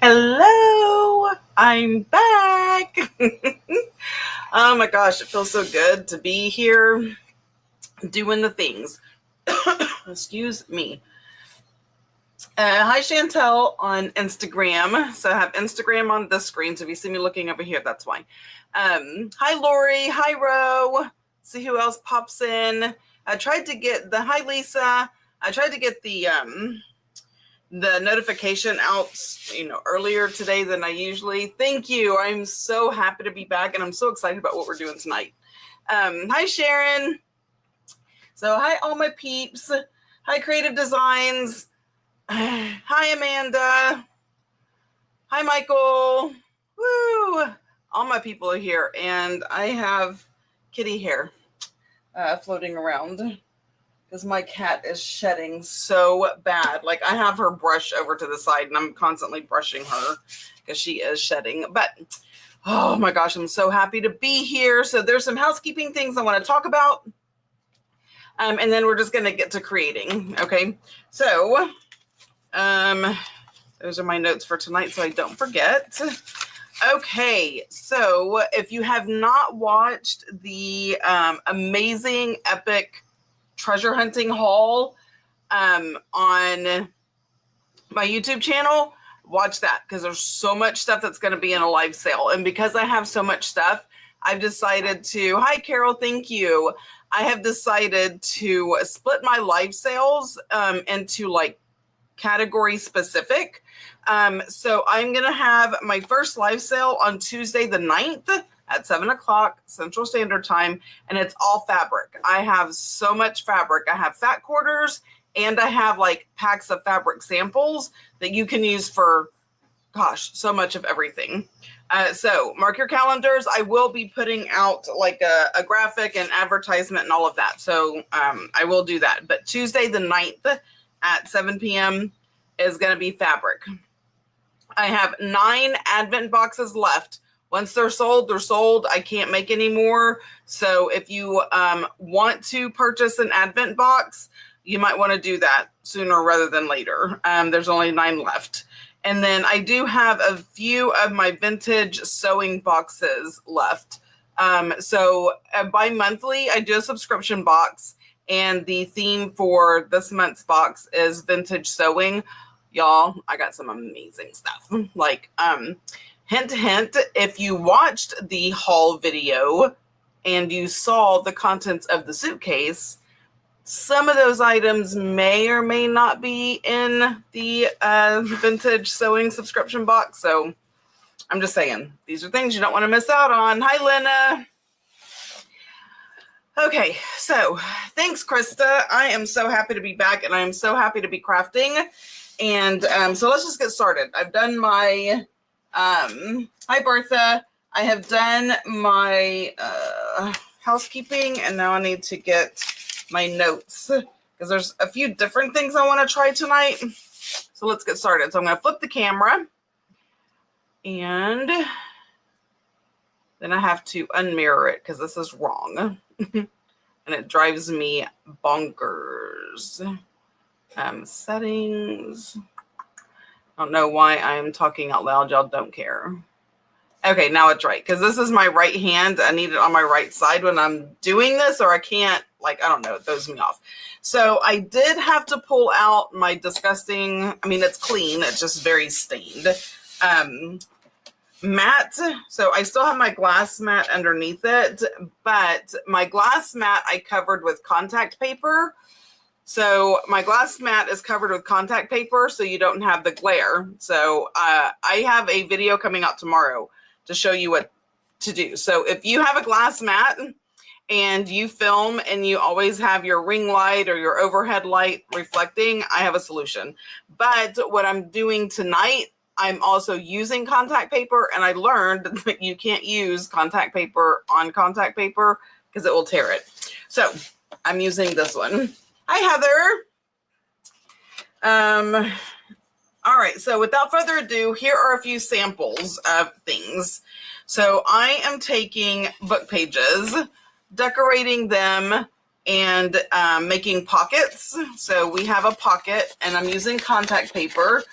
Hello, I'm back. Oh my gosh, it feels so good to be here doing the things. Excuse me. Hi, Chantel on Instagram. So I have Instagram on this screen. So if you see me looking over here, that's why. Hi, Lori. Hi, Ro. See who else pops in. I tried to get the hi, Lisa. I tried to get the notification out, earlier today than I usually. Thank you. I'm so happy to be back, and I'm so excited about what we're doing tonight. Hi, Sharon. So hi, all my peeps. Hi, Creative Designs. Hi, Amanda. Hi, Michael. Woo! All my people are here, and I have kitty hair floating around because my cat is shedding so bad. Like, I have her brush over to the side, and I'm constantly brushing her because she is shedding. But, oh my gosh, I'm so happy to be here. So there's some housekeeping things I want to talk about. And then we're just going to get to creating. Okay. So, those are my notes for tonight, so I don't forget. Okay, so if you have not watched the amazing, epic treasure hunting haul on my YouTube channel, watch that, because there's so much stuff that's going to be in a live sale. And because I have so much stuff, I've decided to, hi Carol, thank you. I have decided to split my live sales into like category specific. So I'm going to have my first live sale on Tuesday the 9th at 7 o'clock Central Standard Time, and it's all fabric. I have so much fabric. I have fat quarters, and I have like packs of fabric samples that you can use for, gosh, so much of everything. So mark your calendars. I will be putting out like a graphic and advertisement and all of that. So I will do that. But Tuesday the 9th at 7 p.m. is going to be fabric. I have 9 advent boxes left. Once they're sold, they're sold. I can't make any more. So if you want to purchase an advent box, you might want to do that sooner rather than later. There's only 9 left. And then I do have a few of my vintage sewing boxes left. So bi-monthly, I do a subscription box. And the theme for this month's box is vintage sewing. Y'all, I got some amazing stuff. Like, hint, hint, if you watched the haul video and you saw the contents of the suitcase, some of those items may or may not be in the vintage sewing subscription box. So I'm just saying, these are things you don't want to miss out on. Hi, Lena. Okay, so thanks, Krista. I am so happy to be back, and I am so happy to be crafting. And so let's just get started. I've done my, hi, Bertha. I have done my housekeeping, and now I need to get my notes because there's a few different things I want to try tonight. So let's get started. So I'm going to flip the camera, and then I have to unmirror it because this is wrong. And it drives me bonkers. Settings. I don't know why I'm talking out loud. Y'all don't care. Okay, now it's right. Because this is my right hand. I need it on my right side when I'm doing this, or I can't, like, I don't know. It throws me off. So I did have to pull out my disgusting, I mean, it's clean. It's just very stained. Mat. So I still have my glass mat underneath it, but my glass mat I covered with contact paper. So my glass mat is covered with contact paper so you don't have the glare. So I have a video coming out tomorrow to show you what to do. So if you have a glass mat and you film and you always have your ring light or your overhead light reflecting, I have a solution. But what I'm doing tonight, I'm also using contact paper, and I learned that you can't use contact paper on contact paper because it will tear it. So I'm using this one. Hi, Heather. All right. So without further ado, here are a few samples of things. So I am taking book pages, decorating them, and making pockets. So we have a pocket, and I'm using contact paper.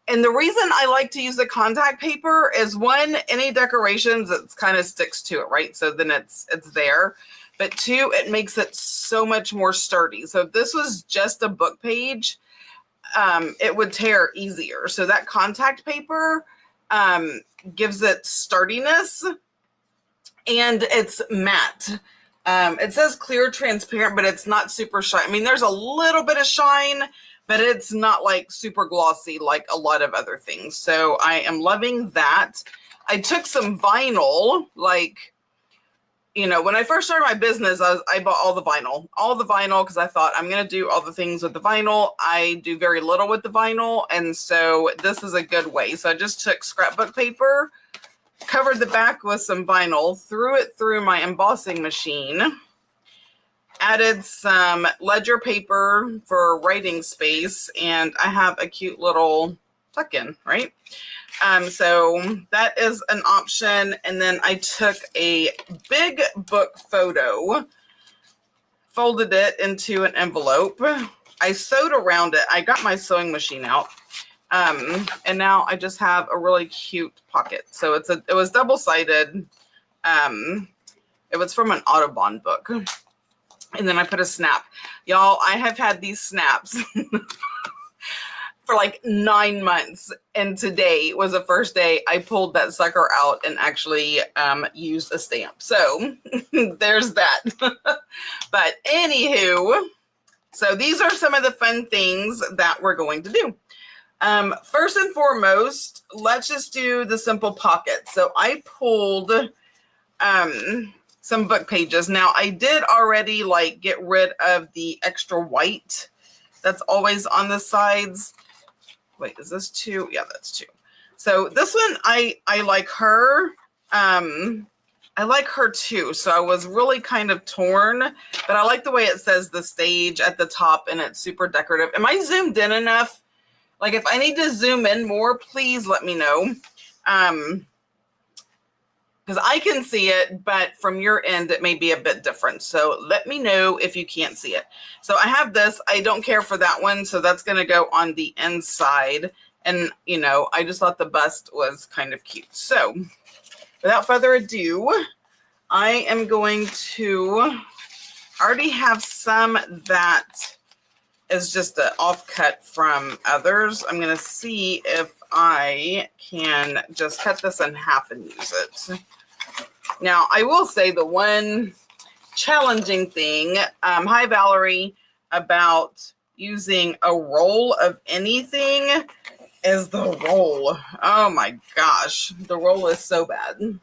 And the reason I like to use the contact paper is, one, any decorations, it kind of sticks to it, right? So then it's there. But two, it makes it so much more sturdy. So if this was just a book page, it would tear easier. So that contact paper gives it sturdiness, and it's matte. It says clear, transparent, but it's not super shiny. I mean, there's a little bit of shine, but it's not like super glossy like a lot of other things. So I am loving that. I took some vinyl, like, you know, when I first started my business, I bought all the vinyl, because I thought I'm going to do all the things with the vinyl. I do very little with the vinyl. And so this is a good way. So I just took scrapbook paper, covered the back with some vinyl, threw it through my embossing machine, added some ledger paper for writing space, and I have a cute little tuck-in, right? So that is an option. And then I took a big book photo, folded it into an envelope. I sewed around it. I got my sewing machine out. And now I just have a really cute pocket. So it was double-sided. It was from an Audubon book. And then I put a snap. Y'all, I have had these snaps for like 9 months. And today was the first day I pulled that sucker out and actually used a stamp. So there's that. But anywho, so these are some of the fun things that we're going to do. First and foremost, let's just do the simple pocket. So I pulled some book pages. Now I did already like get rid of the extra white that's always on the sides. Wait, is this 2? Yeah, that's 2. So this one, I like her. I like her too. So I was really kind of torn, but I like the way it says the stage at the top, and it's super decorative. Am I zoomed in enough? Like, if I need to zoom in more, please let me know. Because I can see it, but from your end, it may be a bit different. So let me know if you can't see it. So I have this. I don't care for that one. So that's going to go on the inside. And, you know, I just thought the bust was kind of cute. So without further ado, I am going to already have some that is just an offcut from others. I'm going to see if I can just cut this in half and use it. Now, I will say the one challenging thing, hi Valerie, about using a roll of anything is the roll. Oh my gosh, the roll is so bad.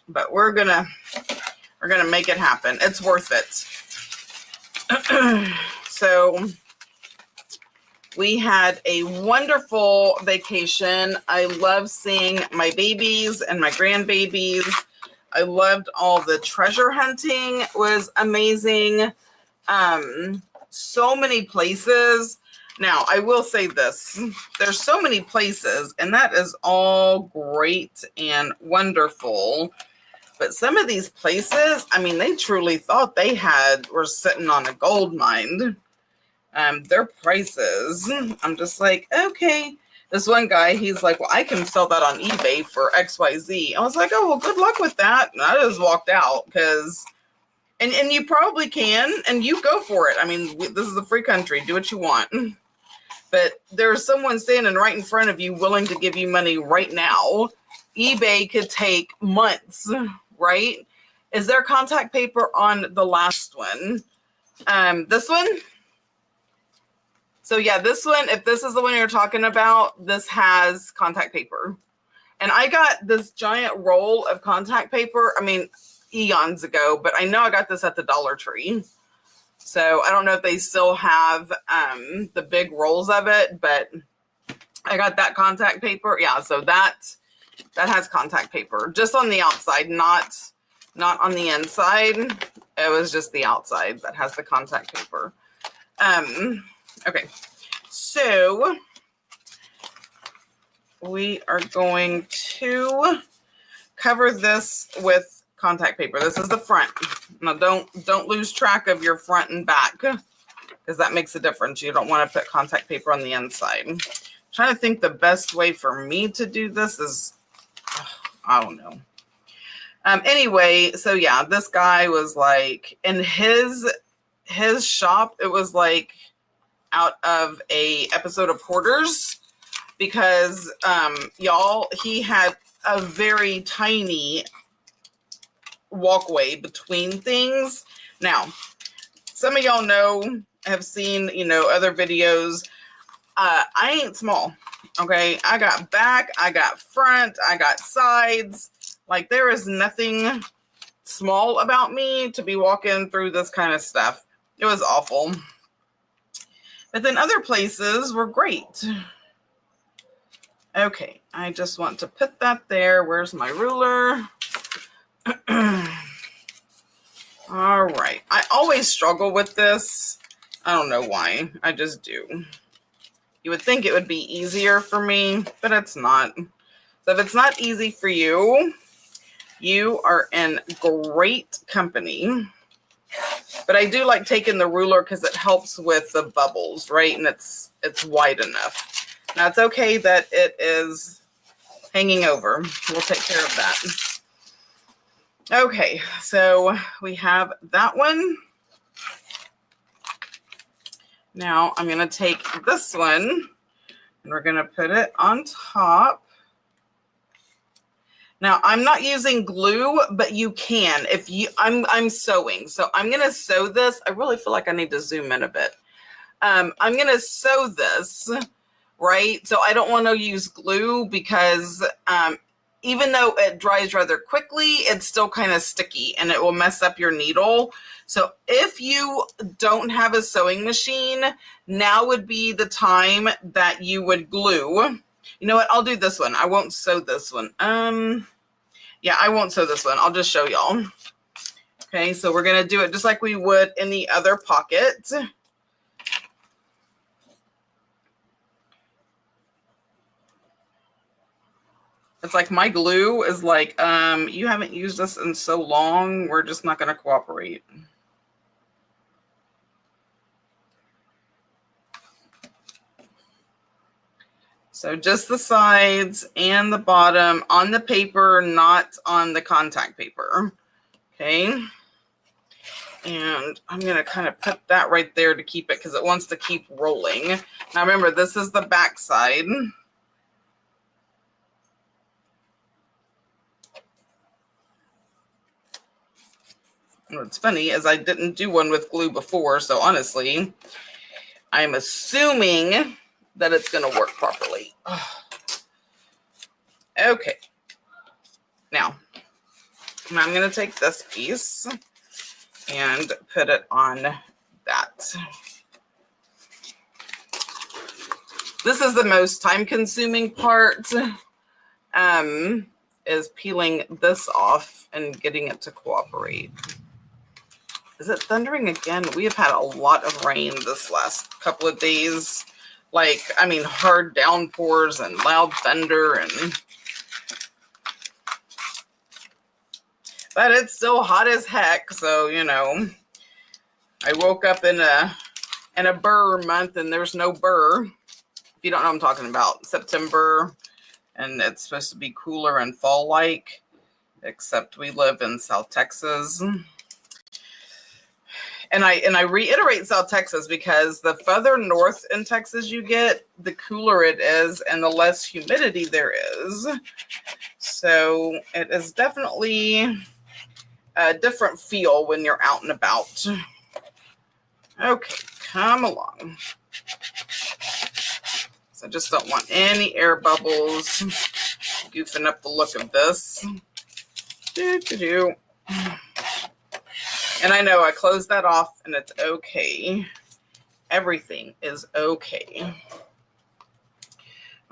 But we're gonna make it happen. It's worth it. So we had a wonderful vacation. I love seeing my babies and my grandbabies. I loved all the treasure hunting. It was amazing. So many places. Now, I will say this. There's so many places, and that is all great and wonderful. But some of these places, I mean, they truly thought they were sitting on a gold mine. Their prices, I'm just like, okay. This one guy, he's like, well, I can sell that on eBay for XYZ. I was like, oh, well, good luck with that. And I just walked out because, and you probably can, and you go for it. I mean, this is a free country. Do what you want. But there's someone standing right in front of you willing to give you money right now. eBay could take months, right? Is there contact paper on the last one? This one? So yeah, this one, if this is the one you're talking about, this has contact paper. And I got this giant roll of contact paper, I mean, eons ago, but I know I got this at the Dollar Tree. So I don't know if they still have the big rolls of it, but I got that contact paper. Yeah, so that has contact paper just on the outside, not on the inside. It was just the outside that has the contact paper. Okay, so we are going to cover this with contact paper. This is the front. Now don't lose track of your front and back because that makes a difference. You don't want to put contact paper on the inside. trying to think the best way for me to do this is, I don't know. Anyway, so yeah, this guy was like, in his shop, it was like out of a episode of Hoarders, because y'all, he had a very tiny walkway between things. Now, some of y'all know, have seen, you know, other videos. I ain't small. Okay, I got back, I got front, I got sides. Like, there is nothing small about me to be walking through this kind of stuff. It was awful. But then other places were great. Okay, I just want to put that there. Where's my ruler? All right. I always struggle with this. I don't know why. I just do. You would think it would be easier for me, but it's not. So if it's not easy for you, you are in great company. But I do like taking the ruler because it helps with the bubbles, right? And it's wide enough. Now it's okay that it is hanging over. We'll take care of that. Okay, so we have that one. Now I'm going to take this one and we're going to put it on top. Now I'm not using glue, but you can. If you, I'm sewing, so I'm going to sew this. I really feel like I need to zoom in a bit. I'm going to sew this, right? So I don't want to use glue because even though it dries rather quickly, it's still kind of sticky and it will mess up your needle. So if you don't have a sewing machine, now would be the time that you would glue. You know what? I'll do this one. I won't sew this one. Yeah, I won't sew this one. I'll just show y'all. Okay, so we're going to do it just like we would in the other pocket. It's like my glue is like, you haven't used this in so long, we're just not going to cooperate. So just the sides and the bottom on the paper, not on the contact paper. Okay. And I'm going to kind of put that right there to keep it because it wants to keep rolling. Now remember, this is the back side. What's funny is I didn't do one with glue before, so honestly, I'm assuming that it's going to work properly. Okay. Now, I'm going to take this piece and put it on that. This is the most time-consuming part, is peeling this off and getting it to cooperate. Is it thundering again? We have had a lot of rain this last couple of days. Like, I mean, hard downpours and loud thunder, and but it's still hot as heck. So, you know, I woke up in a burr month, and there's no burr. If you don't know what I'm talking about, September, and it's supposed to be cooler and fall-like, except we live in South Texas. And I reiterate South Texas because the further north in Texas you get, the cooler it is and the less humidity there is. So it is definitely a different feel when you're out and about. Okay, come along. So I just don't want any air bubbles goofing up the look of this. And I know I closed that off and it's okay. Everything is okay.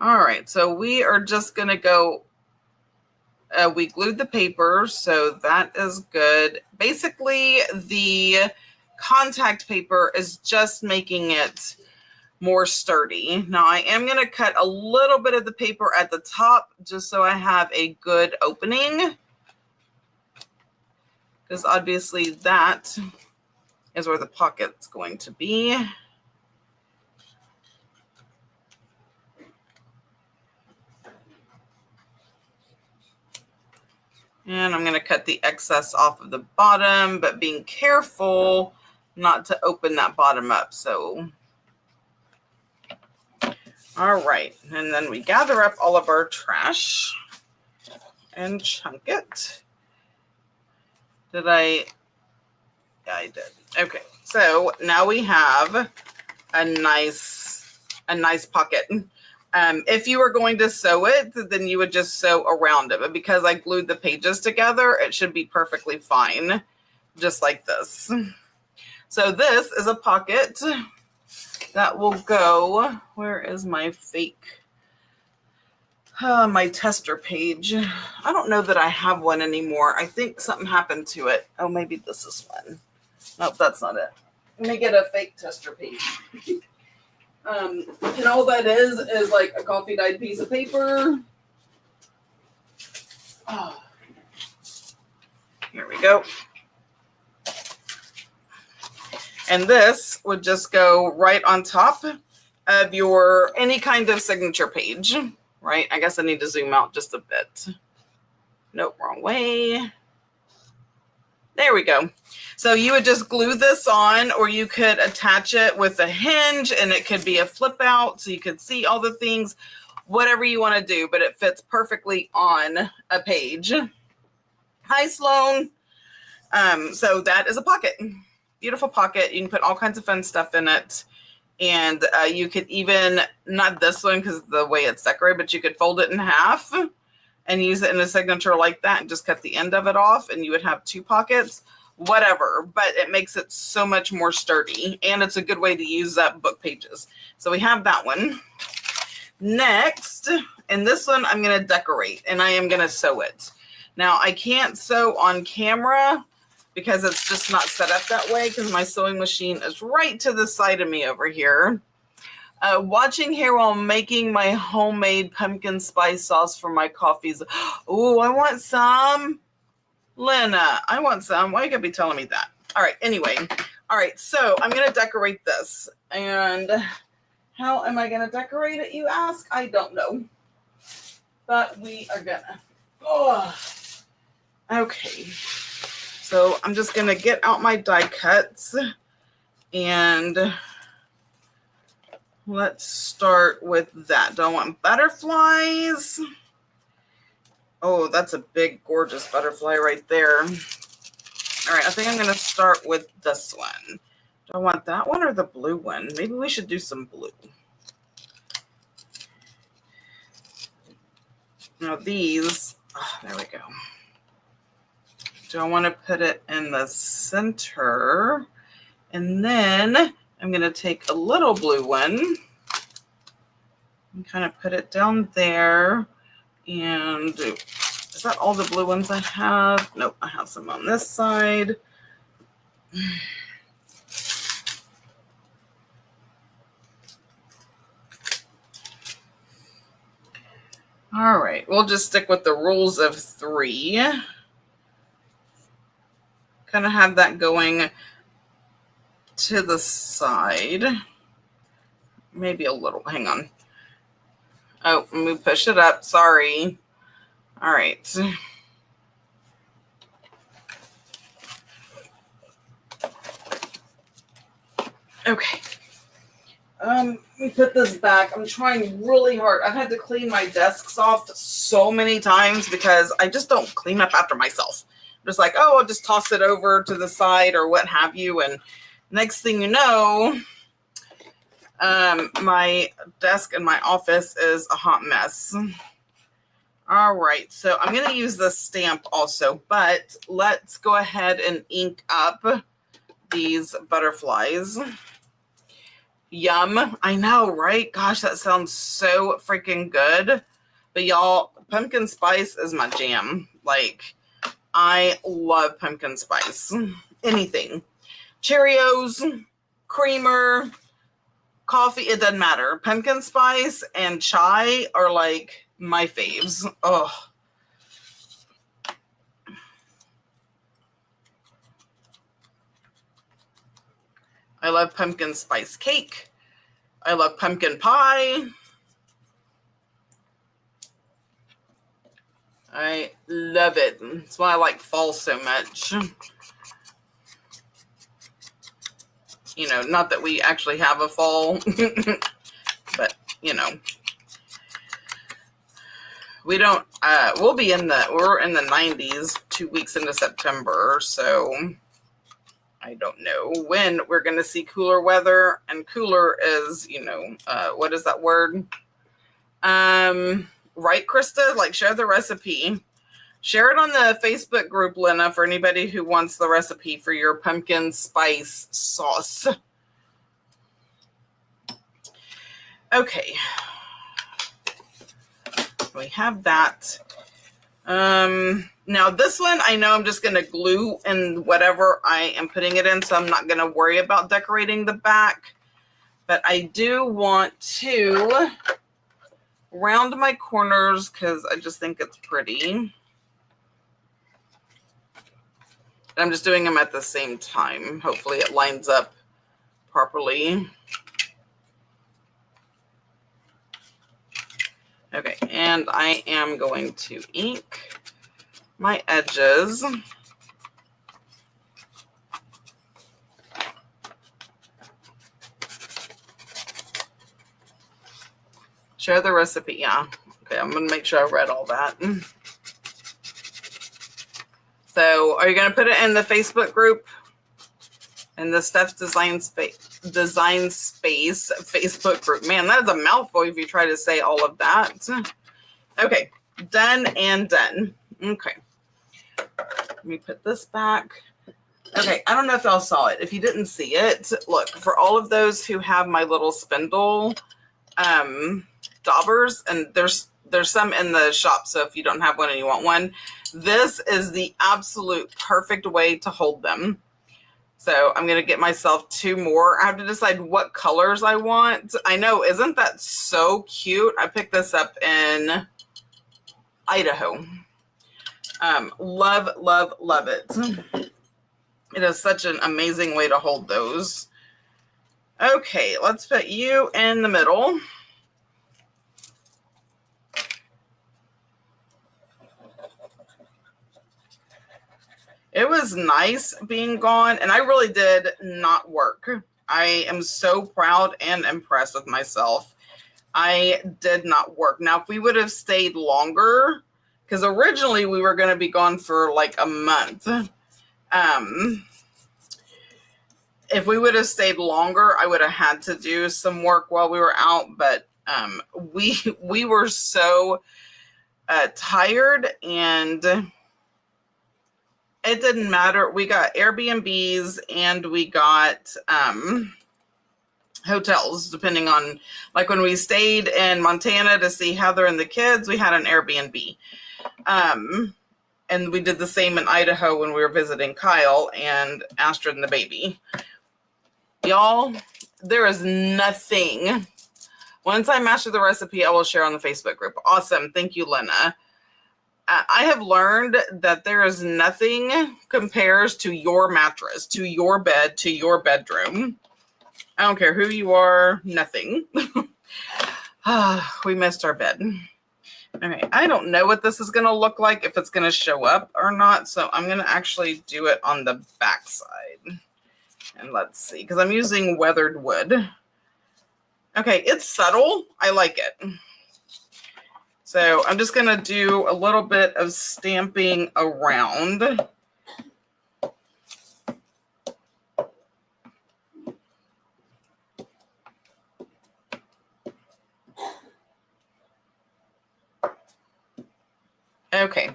All right, so we are just going to go, we glued the paper, so that is good. Basically, the contact paper is just making it more sturdy. Now, I am going to cut a little bit of the paper at the top just so I have a good opening. Because obviously that is where the pocket's going to be. And I'm going to cut the excess off of the bottom, but being careful not to open that bottom up. So, all right. And then we gather up all of our trash and chunk it. Did I? Yeah, I did. Okay. So now we have a nice pocket. If you were going to sew it, then you would just sew around it. But because I glued the pages together, it should be perfectly fine, just like this. So this is a pocket that will go, where is my fake, my tester page? I don't know that I have one anymore. I think something happened to it. Oh, maybe this is one. Nope, that's not it. Let me get a fake tester page. And all that is like a coffee dyed piece of paper. Oh. Here we go. And this would just go right on top of your any kind of signature page, right? I guess I need to zoom out just a bit. Nope, wrong way. There we go. So you would just glue this on, or you could attach it with a hinge and it could be a flip out so you could see all the things, whatever you want to do, but it fits perfectly on a page. Hi, Sloan. So that is a pocket. Beautiful pocket. You can put all kinds of fun stuff in it. And you could even, not this one because of the way it's decorated, but you could fold it in half and use it in a signature like that and just cut the end of it off and you would have two pockets, whatever, but it makes it so much more sturdy and it's a good way to use up book pages. So we have that one. Next, and this one I'm going to decorate and I am going to sew it. Now I can't sew on camera because it's just not set up that way because my sewing machine is right to the side of me over here. Watching here while making my homemade pumpkin spice sauce for my coffees. Oh, I want some. Lena, I want some. Why you gotta be telling me that? All right, anyway. All right, so I'm going to decorate this. And how am I going to decorate it, you ask? I don't know. But we are going to. Oh, okay. So I'm just going to get out my die cuts and let's start with that. Do I want butterflies? Oh, that's a big, gorgeous butterfly right there. All right, I think I'm going to start with this one. Do I want that one or the blue one? Maybe we should do some blue. Now these, oh, there we go. Do I want to put it in the center? And then I'm going to take a little blue one and kind of put it down there. And is that all the blue ones I have? Nope, I have some on this side. All right, we'll just stick with the rules of 3. Kind of have that going to the side. Maybe a little, hang on. Oh, let me push it up, sorry. All right. Okay. Let me put this back. I'm trying really hard. I've had to clean my desks off so many times because I just don't clean up after myself. I'm just like, oh, I'll just toss it over to the side or what have you. And next thing you know, my desk in my office is a hot mess. All right, so I'm going to use this stamp also, but let's go ahead and ink up these butterflies. Yum. I know, right? Gosh, that sounds so freaking good. But y'all, pumpkin spice is my jam. Like, I love pumpkin spice. Anything. Cheerios, creamer, coffee, it doesn't matter. Pumpkin spice and chai are like my faves. Oh. I love pumpkin spice cake. I love pumpkin pie. I love it. That's why I like fall so much. You know, not that we actually have a fall, but you know, we don't, we're in the 90s 2 weeks into September. So I don't know when we're going to see cooler weather, and cooler is, you know, what is that word? Right, Krista? Like, share the recipe. Share it on the Facebook group, Lena, for anybody who wants the recipe for your pumpkin spice sauce. Okay. We have that. Now this one, I know I'm just going to glue in whatever I am putting it in, so I'm not going to worry about decorating the back. But I do want to round my corners because I just think it's pretty. I'm just doing them at the same time. Hopefully it lines up properly. Okay, and I am going to ink my edges. Share the recipe, yeah. Okay, I'm going to make sure I read all that. So, are you going to put it in the Facebook group? In the Steph's Design Space Facebook group. Man, that is a mouthful if you try to say all of that. Okay, done and done. Okay. Let me put this back. Okay, I don't know if y'all saw it. If you didn't see it, look, for all of those who have my little spindle daubers, and there's some in the shop, so if you don't have one and you want one, this is the absolute perfect way to hold them. So I'm going to get myself 2 more. I have to decide what colors I want. I know, isn't that so cute? I picked this up in Idaho. Love, love, love it. It is such an amazing way to hold those. Okay, let's put you in the middle. It was nice being gone, and I really did not work. I am so proud and impressed with myself. I did not work. Now, if we would have stayed longer, because originally we were going to be gone for like a month. If we would have stayed longer, I would have had to do some work while we were out, but we were so tired, and it didn't matter. We got Airbnbs and we got hotels, depending on, like when we stayed in Montana to see Heather and the kids, we had an Airbnb. And we did the same in Idaho when we were visiting Kyle and Astrid and the baby. Y'all, there is nothing. Once I master the recipe, I will share on the Facebook group. Awesome. Thank you, Lena. I have learned that there is nothing compares to your mattress, to your bed, to your bedroom. I don't care who you are, nothing. We missed our bed. Okay, I don't know what this is going to look like, if it's going to show up or not. So I'm going to actually do it on the back side. And let's see, because I'm using weathered wood. Okay, it's subtle. I like it. So I'm just going to do a little bit of stamping around. Okay.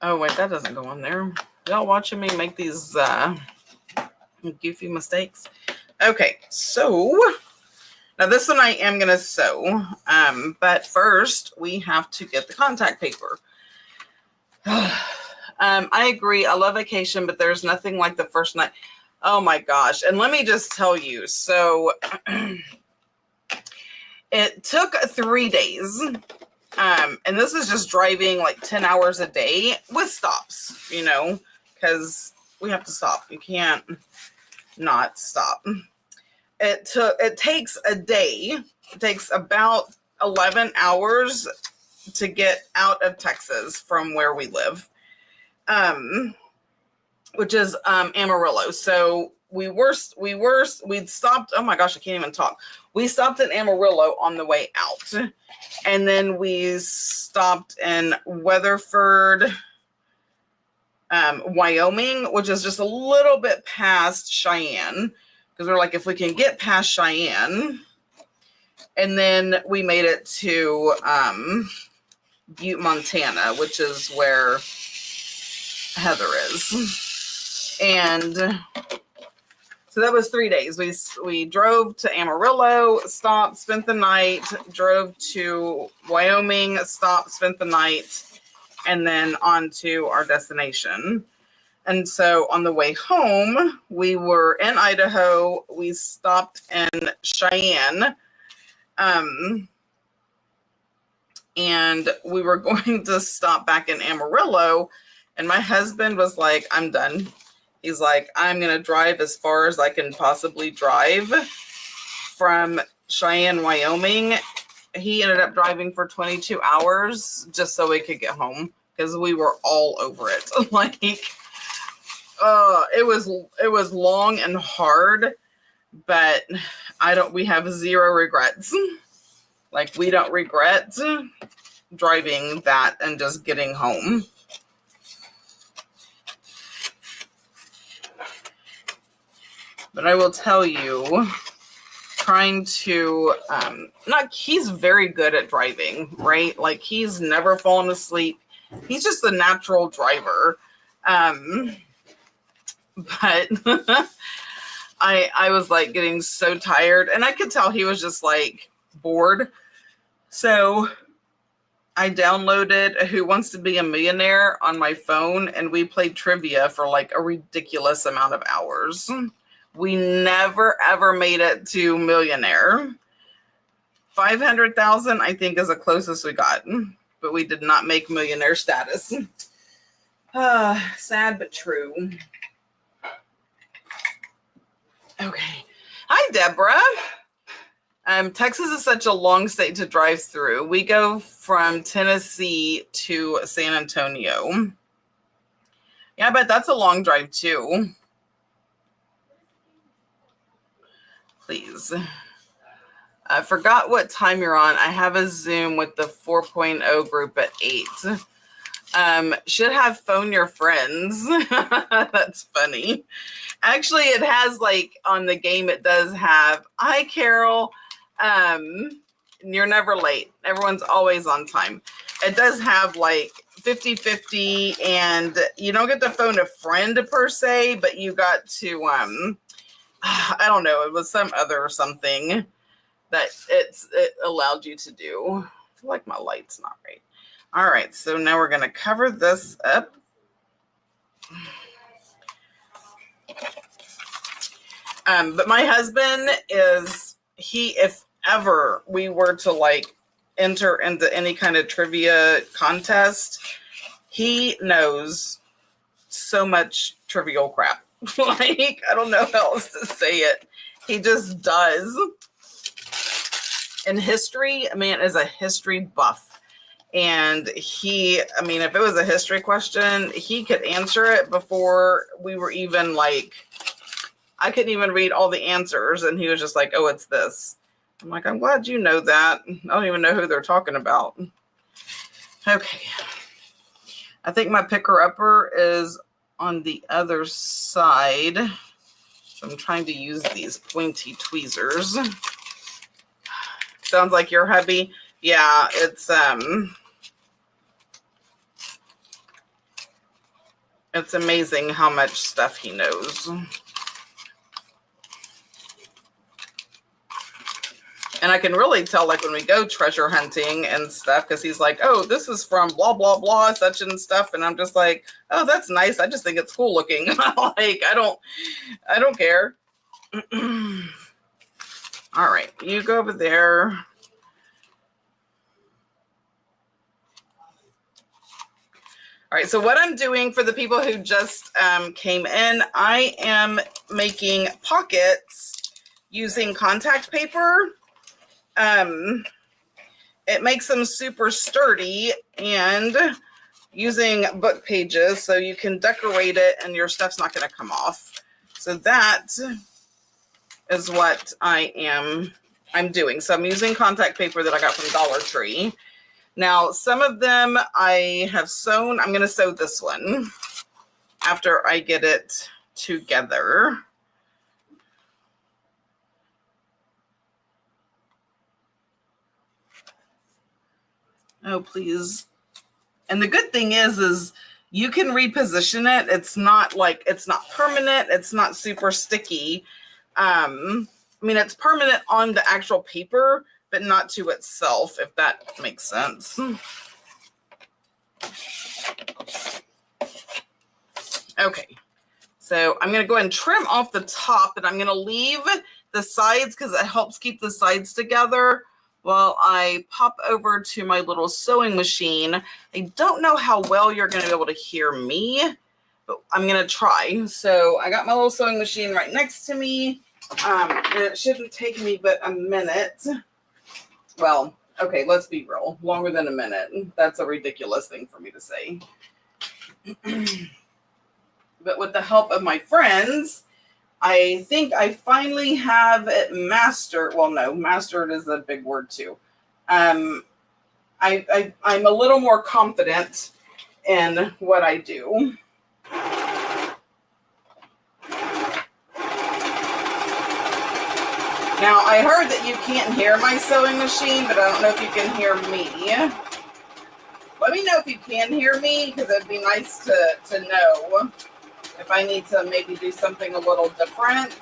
Oh, wait, that doesn't go on there. Y'all watching me make these goofy mistakes? Okay, so now this one I am going to sew, but first we have to get the contact paper. I agree. I love vacation, but there's nothing like the first night. Oh my gosh. And let me just tell you, so it took 3 days. And this is just driving like 10 hours a day with stops, you know, because we have to stop. You can't not stop. It takes a day. It takes about 11 hours to get out of Texas from where we live, which is Amarillo. So we'd stopped. Oh my gosh, I can't even talk. We stopped in Amarillo on the way out, and then we stopped in Weatherford, Wyoming, which is just a little bit past Cheyenne, because we're like, if we can get past Cheyenne, and then we made it to Butte, Montana, which is where Heather is. And so that was 3 days. We drove to Amarillo, stopped, spent the night, drove to Wyoming, stopped, spent the night, and then on to our destination. And so on the way home, we were in Idaho. We stopped in Cheyenne. And we were going to stop back in Amarillo. And my husband was like, I'm done. He's like, I'm going to drive as far as I can possibly drive from Cheyenne, Wyoming. He ended up driving for 22 hours just so we could get home, because we were all over it. Like, it was long and hard, but we have zero regrets. Like, we don't regret driving that and just getting home. But I will tell you, trying to, he's very good at driving, right? Like, he's never fallen asleep. He's just a natural driver. But I was like getting so tired, and I could tell he was just like bored. So I downloaded Who Wants to Be a Millionaire on my phone, and we played trivia for like a ridiculous amount of hours. We never ever made it to millionaire. 500,000, I think, is the closest we got, but we did not make millionaire status. Sad but true. Okay. Hi, Deborah. Texas is such a long state to drive through. We go from Tennessee to San Antonio. Yeah, but that's a long drive too. Please. I forgot what time you're on. I have a Zoom with the 4.0 group at 8. Should have phone your friends. That's funny. Actually, it has, like, on the game, it does have, hi, Carol. You're never late. Everyone's always on time. It does have, like, 50-50, and you don't get to phone a friend per se, but you got to, I don't know, it was some other something that it allowed you to do. I feel like my light's not right. All right, so now we're going to cover this up. But my husband is, if ever we were to like enter into any kind of trivia contest, he knows so much trivial crap. Like, I don't know how else to say it. He just does. In history, man is a history buff. And if it was a history question, he could answer it before we were even like, I couldn't even read all the answers. And he was just like, oh, it's this. I'm like, I'm glad you know that. I don't even know who they're talking about. Okay. I think my picker-upper is on the other side. So I'm trying to use these pointy tweezers. Sounds like your hubby. Yeah, it's amazing how much stuff he knows. And I can really tell, like, when we go treasure hunting and stuff, because he's like, oh, this is from blah, blah, blah, such and stuff. And I'm just like, oh, that's nice. I just think it's cool looking. Like, I don't care. All right, you go over there. All right, so what I'm doing for the people who just came in, I am making pockets using contact paper. it makes them super sturdy, and using book pages so you can decorate it and your stuff's not going to come off. So that is what I'm doing. So I'm using contact paper that I got from Dollar Tree. Now, some of them I have sewn. I'm going to sew this one after I get it together. Oh, please. And the good thing is you can reposition it. It's not permanent. It's not super sticky. I mean, it's permanent on the actual paper, but not to itself, if that makes sense. Okay. So I'm going to go ahead and trim off the top, and I'm going to leave the sides because it helps keep the sides together while I pop over to my little sewing machine. I don't know how well you're going to be able to hear me, but I'm going to try. So I got my little sewing machine right next to me. And it shouldn't take me but a minute. Well, okay, let's be real. Longer than a minute. That's a ridiculous thing for me to say. But with the help of my friends, I think I finally have it mastered. Well, no, mastered is a big word too. I'm a little more confident in what I do. Now, I heard that you can't hear my sewing machine, but I don't know if you can hear me. Let me know if you can hear me, because it'd be nice to know if I need to maybe do something a little different.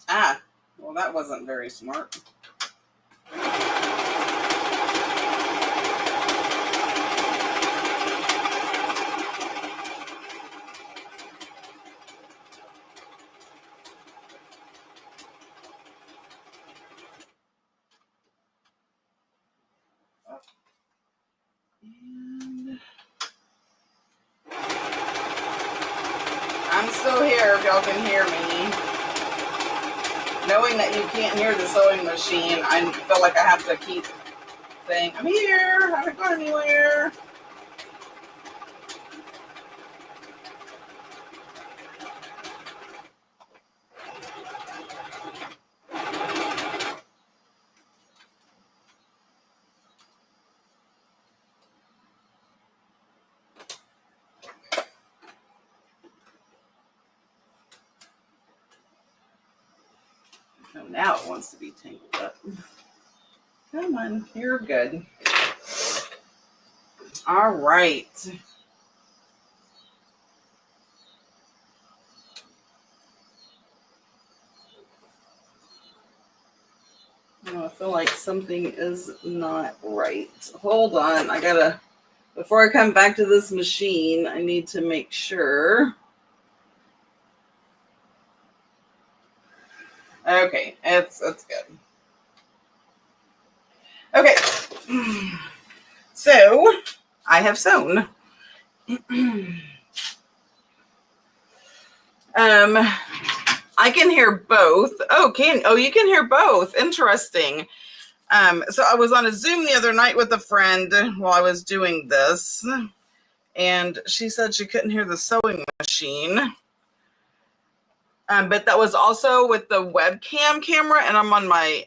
Ah, well, that wasn't very smart. I'm still here if y'all can hear me. Knowing that you can't hear the sewing machine, I feel like I have to keep saying, I'm here, I haven't gone anywhere. Oh, now it wants to be tangled up. Come on, you're good. All right. Oh, I feel like something is not right. Hold on. Before I come back to this machine, I need to make sure. Okay, it's good. Okay, so I have sewn. I can hear both. Oh, you can hear both. Interesting. So I was on a Zoom the other night with a friend while I was doing this, and she said she couldn't hear the sewing machine. But that was also with the webcam camera, and I'm on my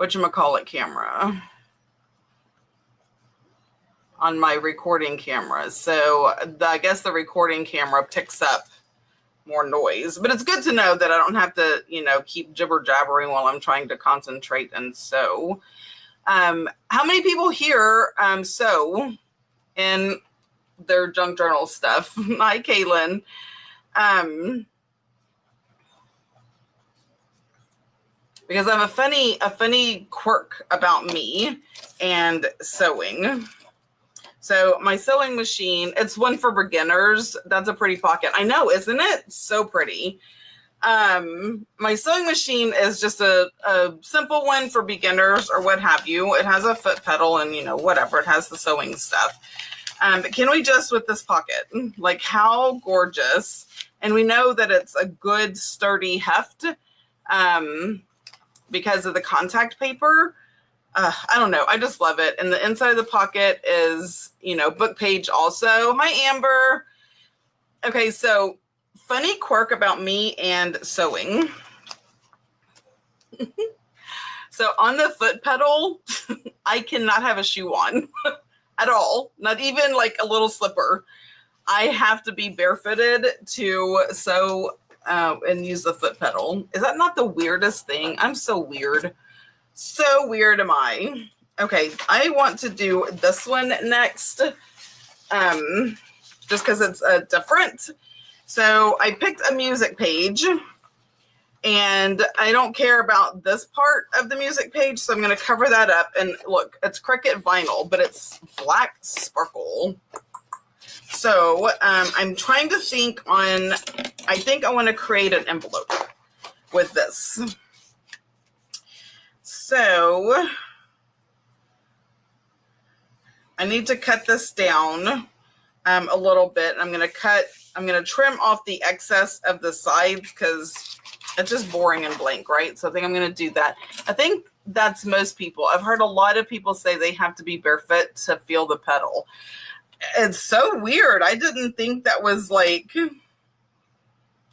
whatchamacallit camera. On my recording camera. So I guess the recording camera picks up more noise. But it's good to know that I don't have to, keep jibber jabbering while I'm trying to concentrate and sew. How many people here sew in their junk journal stuff? Hi, Kaylin. Because I have a funny quirk about me and sewing. So my sewing machine, it's one for beginners. That's a pretty pocket. I know, isn't it? So pretty. My sewing machine is just a simple one for beginners or what have you. It has a foot pedal and, whatever. It has the sewing stuff. But can we just with this pocket? Like, how gorgeous. And we know that it's a good sturdy heft because of the contact paper. I don't know. I just love it. And the inside of the pocket is, you know, book page also. Hi, Amber. Okay, so funny quirk about me and sewing. So on the foot pedal, I cannot have a shoe on at all. Not even like a little slipper. I have to be barefooted to sew and use the foot pedal. Is that not the weirdest thing? I'm so weird. So weird am I. Okay, I want to do this one next. Just because it's different. So I picked a music page. And I don't care about this part of the music page, so I'm going to cover that up. And look, it's Cricut vinyl, but it's black sparkle. So I'm trying to think on, I think I want to create an envelope with this. So I need to cut this down a little bit. I'm going to trim off the excess of the sides because it's just boring and blank, right? So I think I'm going to do that. I think that's most people. I've heard a lot of people say they have to be barefoot to feel the pedal. It's so weird. I didn't think that was like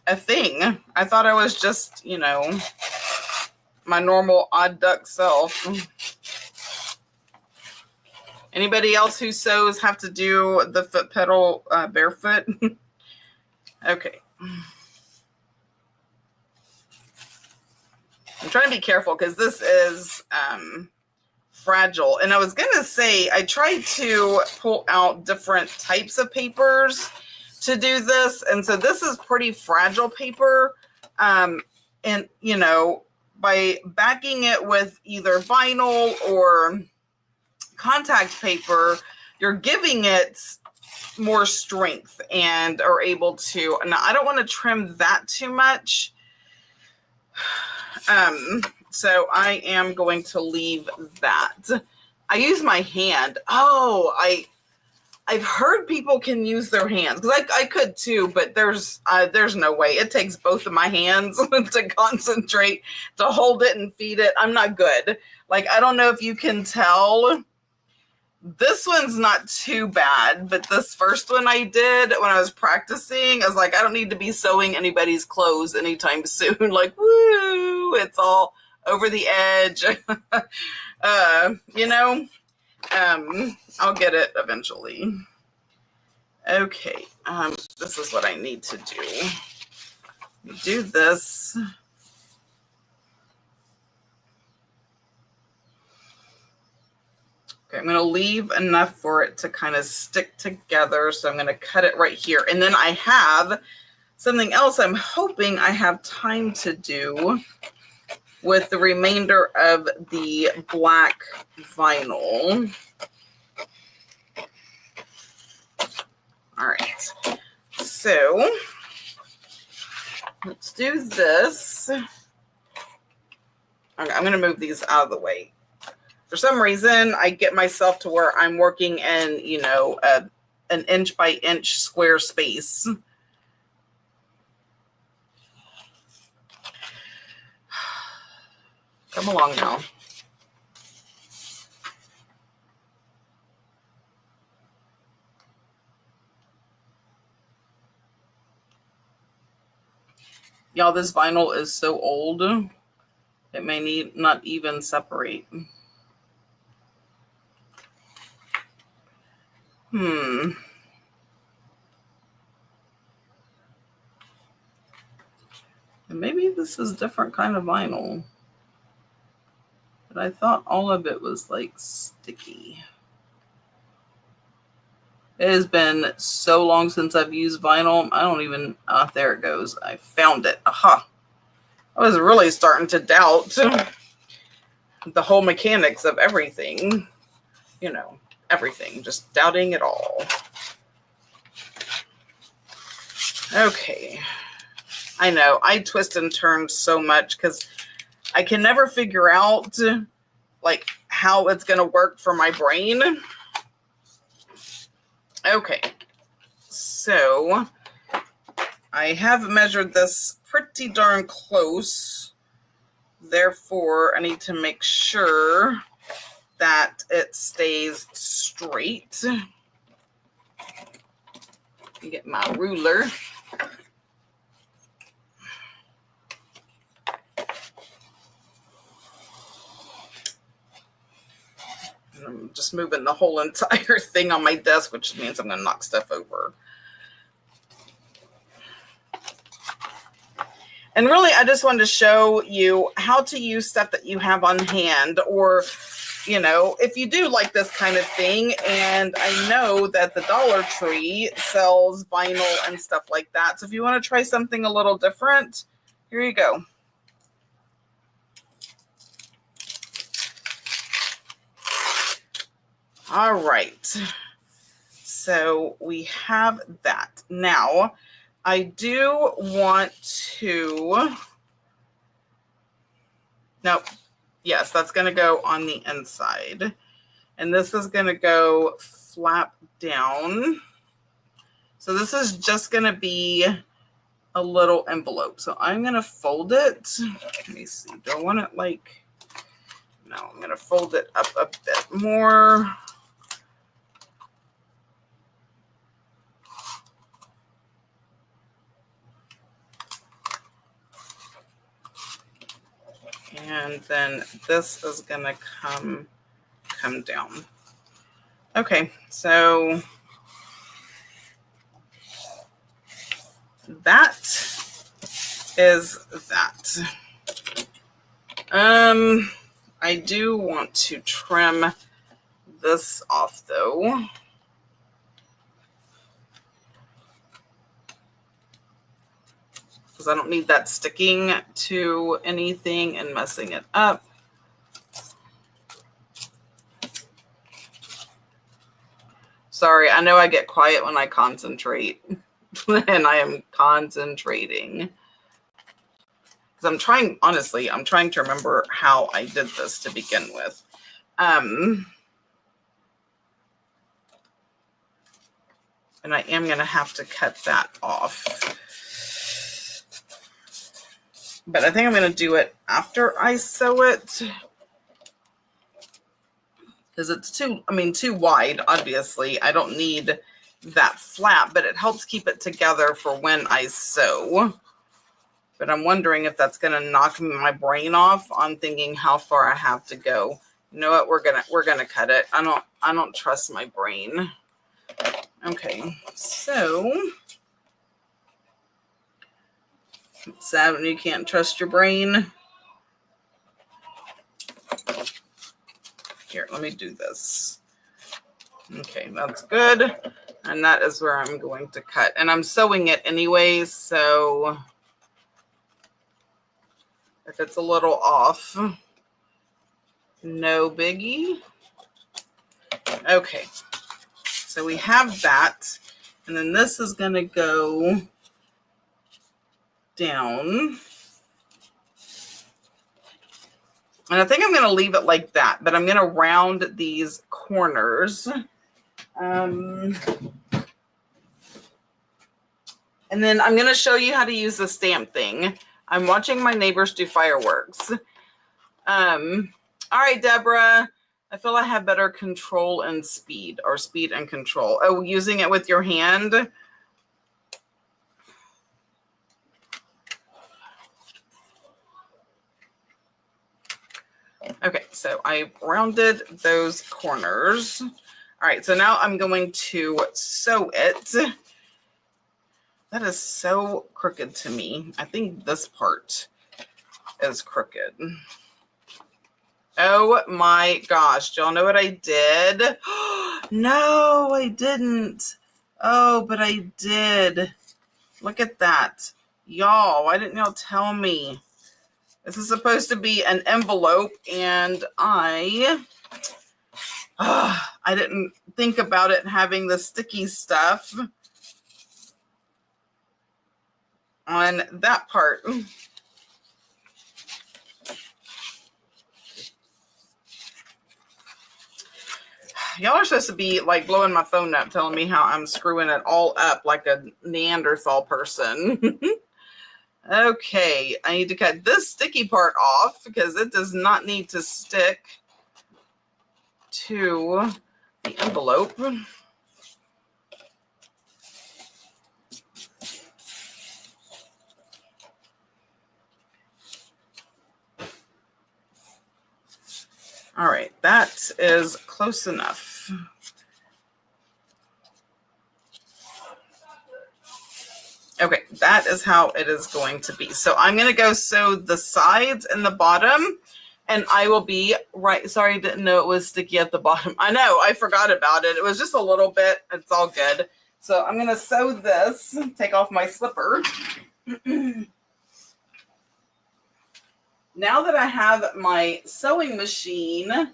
a thing. I thought I was just, you know, my normal odd duck self. Anybody else who sews have to do the foot pedal barefoot? Okay. I'm trying to be careful because this is fragile. And I was going to say, I tried to pull out different types of papers to do this. And so this is pretty fragile paper. And, you know, by backing it with either vinyl or contact paper, you're giving it more strength and are able to. Now, I don't want to trim that too much. So I am going to leave that. I use my hand. Oh, I've heard people can use their hands because I could too, but there's no way. It takes both of my hands to concentrate, to hold it and feed it. I'm not good. Like, I don't know if you can tell. This one's not too bad, but this first one I did when I was practicing, I was like, I don't need to be sewing anybody's clothes anytime soon. Like, woo, it's all over the edge. You know, I'll get it eventually. Okay, this is what I need to do. Do this. Okay, I'm going to leave enough for it to kind of stick together. So I'm going to cut it right here. And then I have something else I'm hoping I have time to do with the remainder of the black vinyl. All right. So let's do this. Okay, I'm going to move these out of the way. For some reason, I get myself to where I'm working in, you know, an inch by inch square space. Come along now. Y'all, this vinyl is so old, it may not even separate. And maybe this is different kind of vinyl. But I thought all of it was like sticky. It has been so long since I've used vinyl. I don't even, there it goes. I found it. Aha. I was really starting to doubt the whole mechanics of everything. You know, everything. Just doubting it all. Okay. I know. I twist and turn so much because I can never figure out like how it's going to work for my brain. Okay, so I have measured this pretty darn close. Therefore, I need to make sure that it stays straight. Get my ruler. I'm just moving the whole entire thing on my desk, which means I'm going to knock stuff over. And really, I just wanted to show you how to use stuff that you have on hand, or, you know, if you do like this kind of thing, and I know that the Dollar Tree sells vinyl and stuff like that. So if you want to try something a little different, here you go. All right. So we have that. Now, I do want to, nope. Yes, that's going to go on the inside. And this is going to go flap down. So this is just going to be a little envelope. So I'm going to fold it. Let me see. Do I want it like, no, I'm going to fold it up a bit more. And then this is going to come down. Okay, so that is that. I do want to trim this off though. Because I don't need that sticking to anything and messing it up. Sorry, I know I get quiet when I concentrate. And I am concentrating. Because I'm trying, honestly, I'm trying to remember how I did this to begin with. And I am going to have to cut that off. But I think I'm going to do it after I sew it. Because it's too wide, obviously. I don't need that flap, but it helps keep it together for when I sew. But I'm wondering if that's going to knock my brain off on thinking how far I have to go. You know what? We're gonna cut it. I don't trust my brain. Okay, so it's sad when you can't trust your brain. Here, let me do this. Okay, that's good. And that is where I'm going to cut. And I'm sewing it anyway, so if it's a little off, no biggie. Okay, so we have that. And then this is going to go down. And I think I'm going to leave it like that, but I'm going to round these corners. And then I'm going to show you how to use the stamp thing. I'm watching my neighbors do fireworks. All right, Deborah, I feel I have better control and speed, or speed and control. Oh, using it with your hand. Okay, so I rounded those corners. All right, so now I'm going to sew it. That is so crooked to me. I think this part is crooked. Oh my gosh, do y'all know what I did? No, I didn't. Oh, but I did. Look at that. Y'all, why didn't y'all tell me? This is supposed to be an envelope, and I didn't think about it having the sticky stuff on that part. Y'all are supposed to be like blowing my phone up, telling me how I'm screwing it all up like a Neanderthal person. Okay, I need to cut this sticky part off because it does not need to stick to the envelope. All right, that is close enough. Okay, that is how it is going to be. So I'm going to go sew the sides and the bottom, and I will be right. Sorry, didn't know it was sticky at the bottom. I know, I forgot about it. It was just a little bit. It's all good. So I'm going to sew this, take off my slipper. Now that I have my sewing machine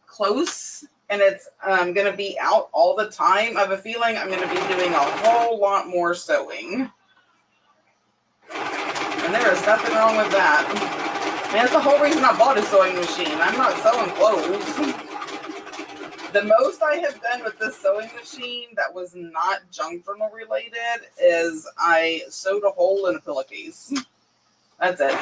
close and it's going to be out all the time, I have a feeling I'm going to be doing a whole lot more sewing. And there is nothing wrong with that. And that's the whole reason I bought a sewing machine. I'm not sewing clothes. The most I have done with this sewing machine that was not junk journal related is I sewed a hole in a pillowcase. That's it.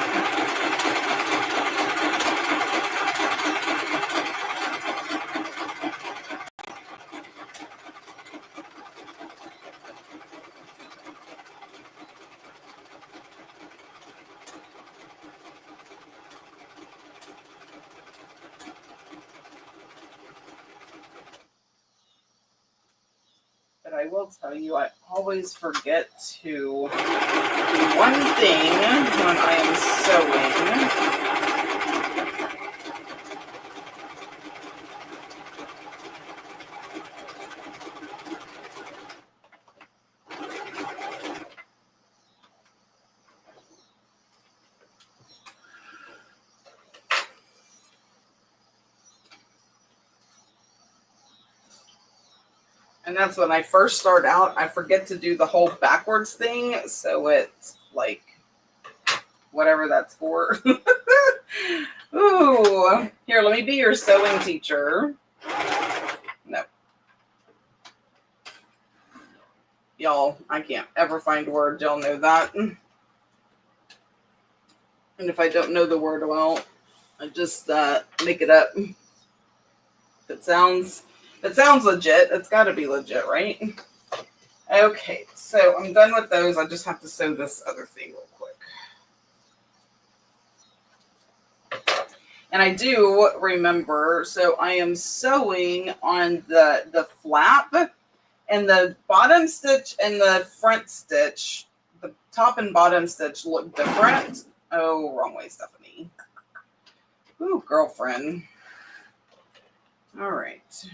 But I will tell you, I always forget to do one thing when I am sewing. And that's when I first start out, I forget to do the whole backwards thing. So it's like, whatever that's for. Ooh, here, let me be your sewing teacher. No. Y'all, I can't ever find words. Y'all know that. And if I don't know the word, well, I just make it up. It sounds legit. It's got to be legit, right? Okay, so I'm done with those. I just have to sew this other thing real quick. And I do remember, so I am sewing on the flap, and the bottom stitch and the front stitch, the top and bottom stitch look different. Oh, wrong way, Stephanie. Ooh, girlfriend. All right.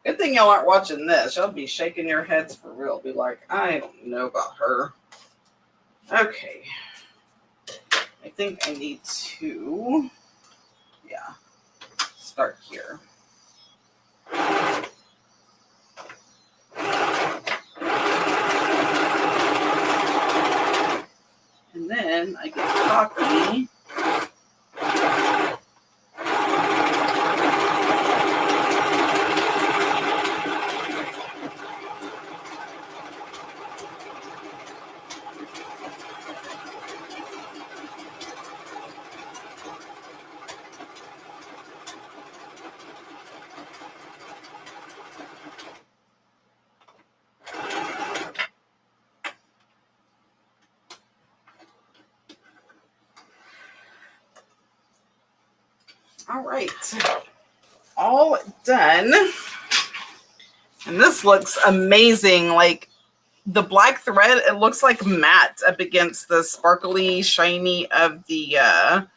Good thing y'all aren't watching this. Y'all be shaking your heads for real. Be like, I don't know about her. Okay. I think I need to, start here. And then I get coffee. All right, all done. And this looks amazing. Like the black thread, it looks like matte up against the sparkly, shiny of the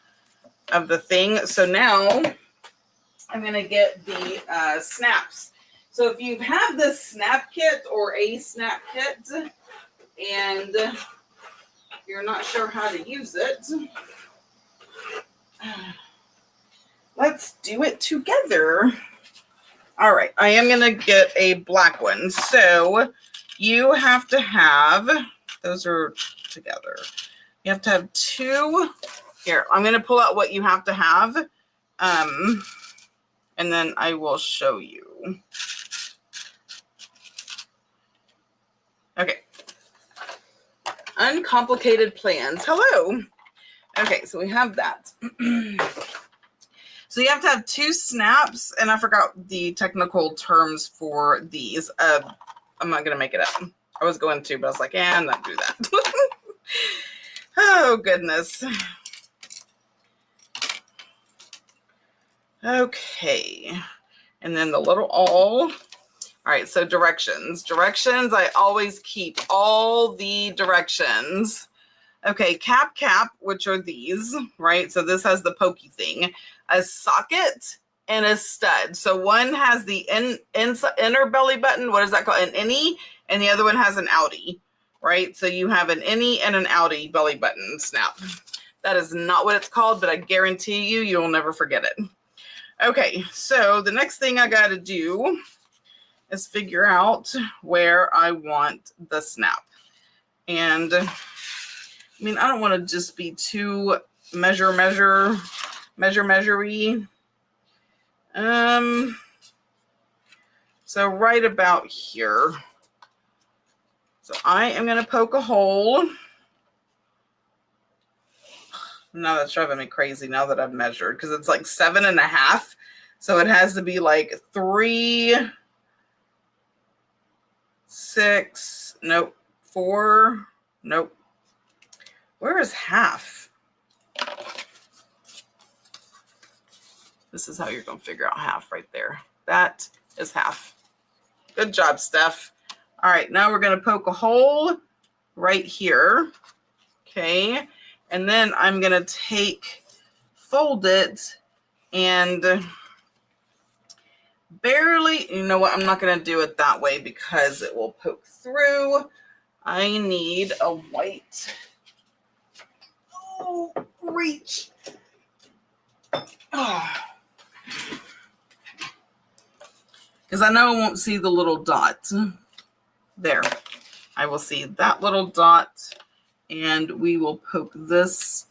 thing. So now I'm gonna get the snaps. So if you have this snap kit or a snap kit and you're not sure how to use it, let's do it together. All right, I am going to get a black one. So you have to have, those are together. You have to have two. Here, I'm going to pull out what you have to have. And then I will show you. Okay. Uncomplicated plans. Hello. Okay, so we have that. So you have to have 2 snaps, and I forgot the technical terms for these. I'm not going to make it up. I was going to, but I was like, yeah, I'm not do that. Oh, goodness. Okay. And then the little awl. All right, so directions. Directions, I always keep all the directions. Okay, cap, which are these, right? So this has the pokey thing, a socket, and a stud. So one has the inner belly button. What is that called? An innie, and the other one has an outie, right? So you have an innie and an outie belly button snap. That is not what it's called, but I guarantee you, you'll never forget it. Okay, so the next thing I got to do is figure out where I want the snap. And I mean, I don't want to just be too measure-y. So right about here. So I am going to poke a hole. Now that's driving me crazy now that I've measured, because it's like 7.5. So it has to be like 3, 6, nope, 4, nope. Where is half? This is how you're going to figure out half right there. That is half. Good job, Steph. All right, now we're going to poke a hole right here. Okay. And then I'm going to fold it and barely, you know what? I'm not going to do it that way because it will poke through. I need a white. Oh, reach. Because I know I won't see the little dot. There. I will see that little dot. And we will poke this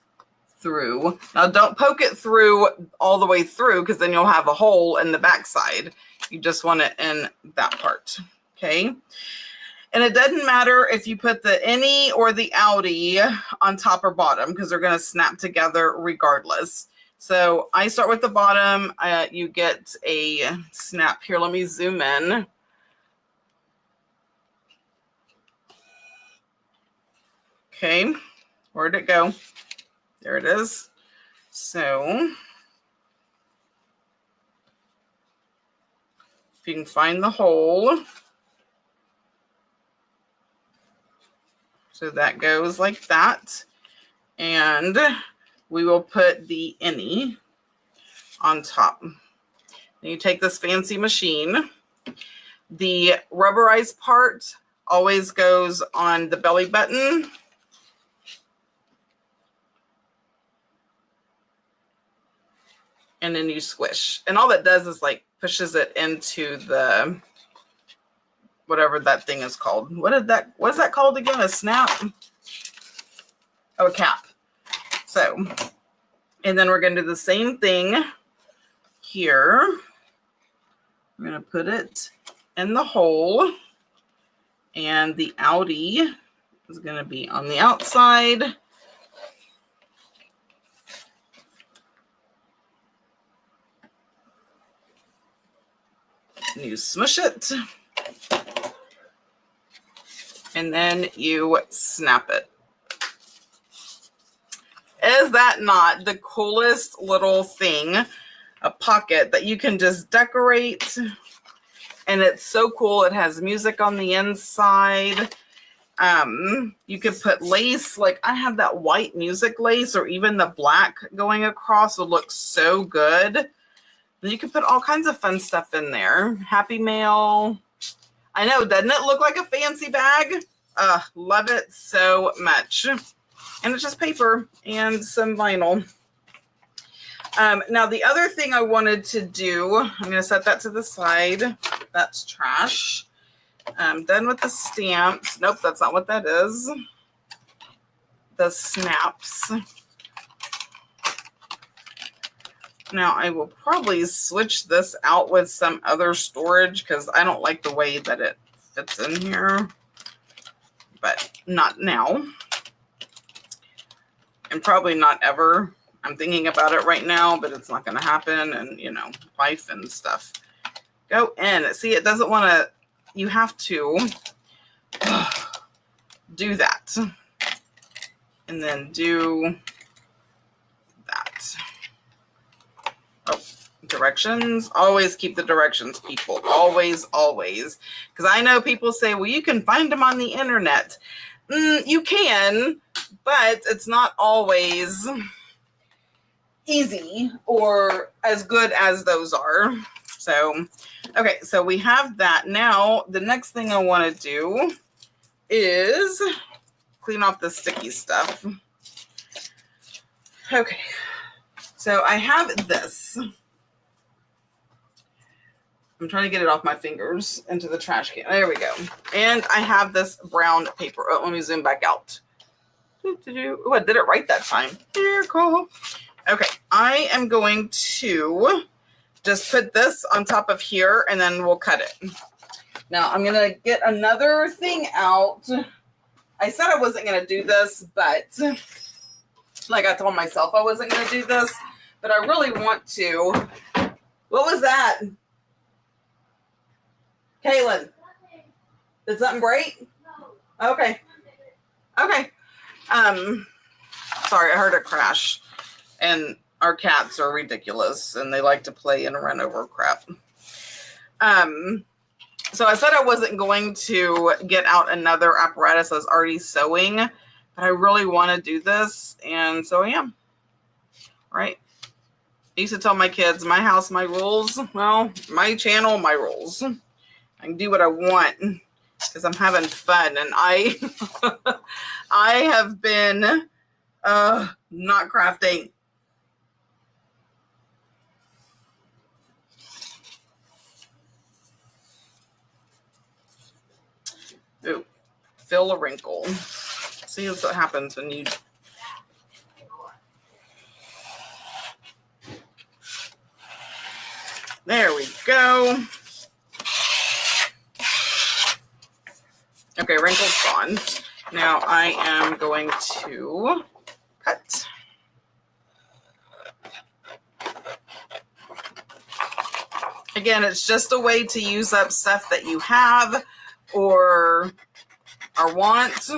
through. Now, don't poke it through all the way through, because then you'll have a hole in the backside. You just want it in that part. Okay. And it doesn't matter if you put the innie or the outie on top or bottom, because they're going to snap together regardless. So I start with the bottom. You get a snap here. Let me zoom in. Okay, where'd it go? There it is. So if you can find the hole. So that goes like that. And we will put the innie on top. Then you take this fancy machine. The rubberized part always goes on the belly button. And then you squish. And all that does is like pushes it into the whatever that thing is called. What is that called again? A snap? Oh, a cap. So, and then we're going to do the same thing here. We're going to put it in the hole. And the outie is going to be on the outside. You smush it. And then you snap it. Is that not the coolest little thing? A pocket that you can just decorate. And it's so cool. It has music on the inside. You could put lace. Like I have that white music lace, or even the black going across would look so good. You can put all kinds of fun stuff in there. Happy Mail. I know, doesn't it look like a fancy bag? Love it so much. And it's just paper and some vinyl. Now, the other thing I wanted to do, I'm going to set that to the side. That's trash. I'm done with the stamps. Nope, that's not what that is. The snaps. Now I will probably switch this out with some other storage because I don't like the way that it fits in here, but not now. And probably not ever. I'm thinking about it right now, but it's not going to happen. And, you know, life and stuff. Go in. See, it doesn't want to, you have to do that. And then do that. Oh, directions. Always keep the directions, people. Always, always. Because I know people say, well, you can find them on the internet. You can, but it's not always easy or as good as those are. So, okay, so we have that. Now, the next thing I want to do is clean off the sticky stuff. Okay, so I have this. I'm trying to get it off my fingers into the trash can. There we go. And I have this brown paper. Oh, let me zoom back out. Oh, I did it right that time. Here, cool. Okay, I am going to just put this on top of here and then we'll cut it. Now I'm going to get another thing out. I said I wasn't going to do this, but like I told myself I wasn't going to do this, but I really want to. What was that? Kaylin, did something break? No. Okay. Okay. Sorry, I heard a crash. And our cats are ridiculous and they like to play and run over crap. So I said I wasn't going to get out another apparatus I was already sewing, but I really want to do this. And so I am. Right? I used to tell my kids, my house, my rules. Well, my channel, my rules. I can do what I want because I'm having fun. And I have been not crafting. Ooh, fill a wrinkle. See what happens when you. There we go. Okay, wrinkle's gone. Now I am going to cut. Again, it's just a way to use up stuff that you have or want.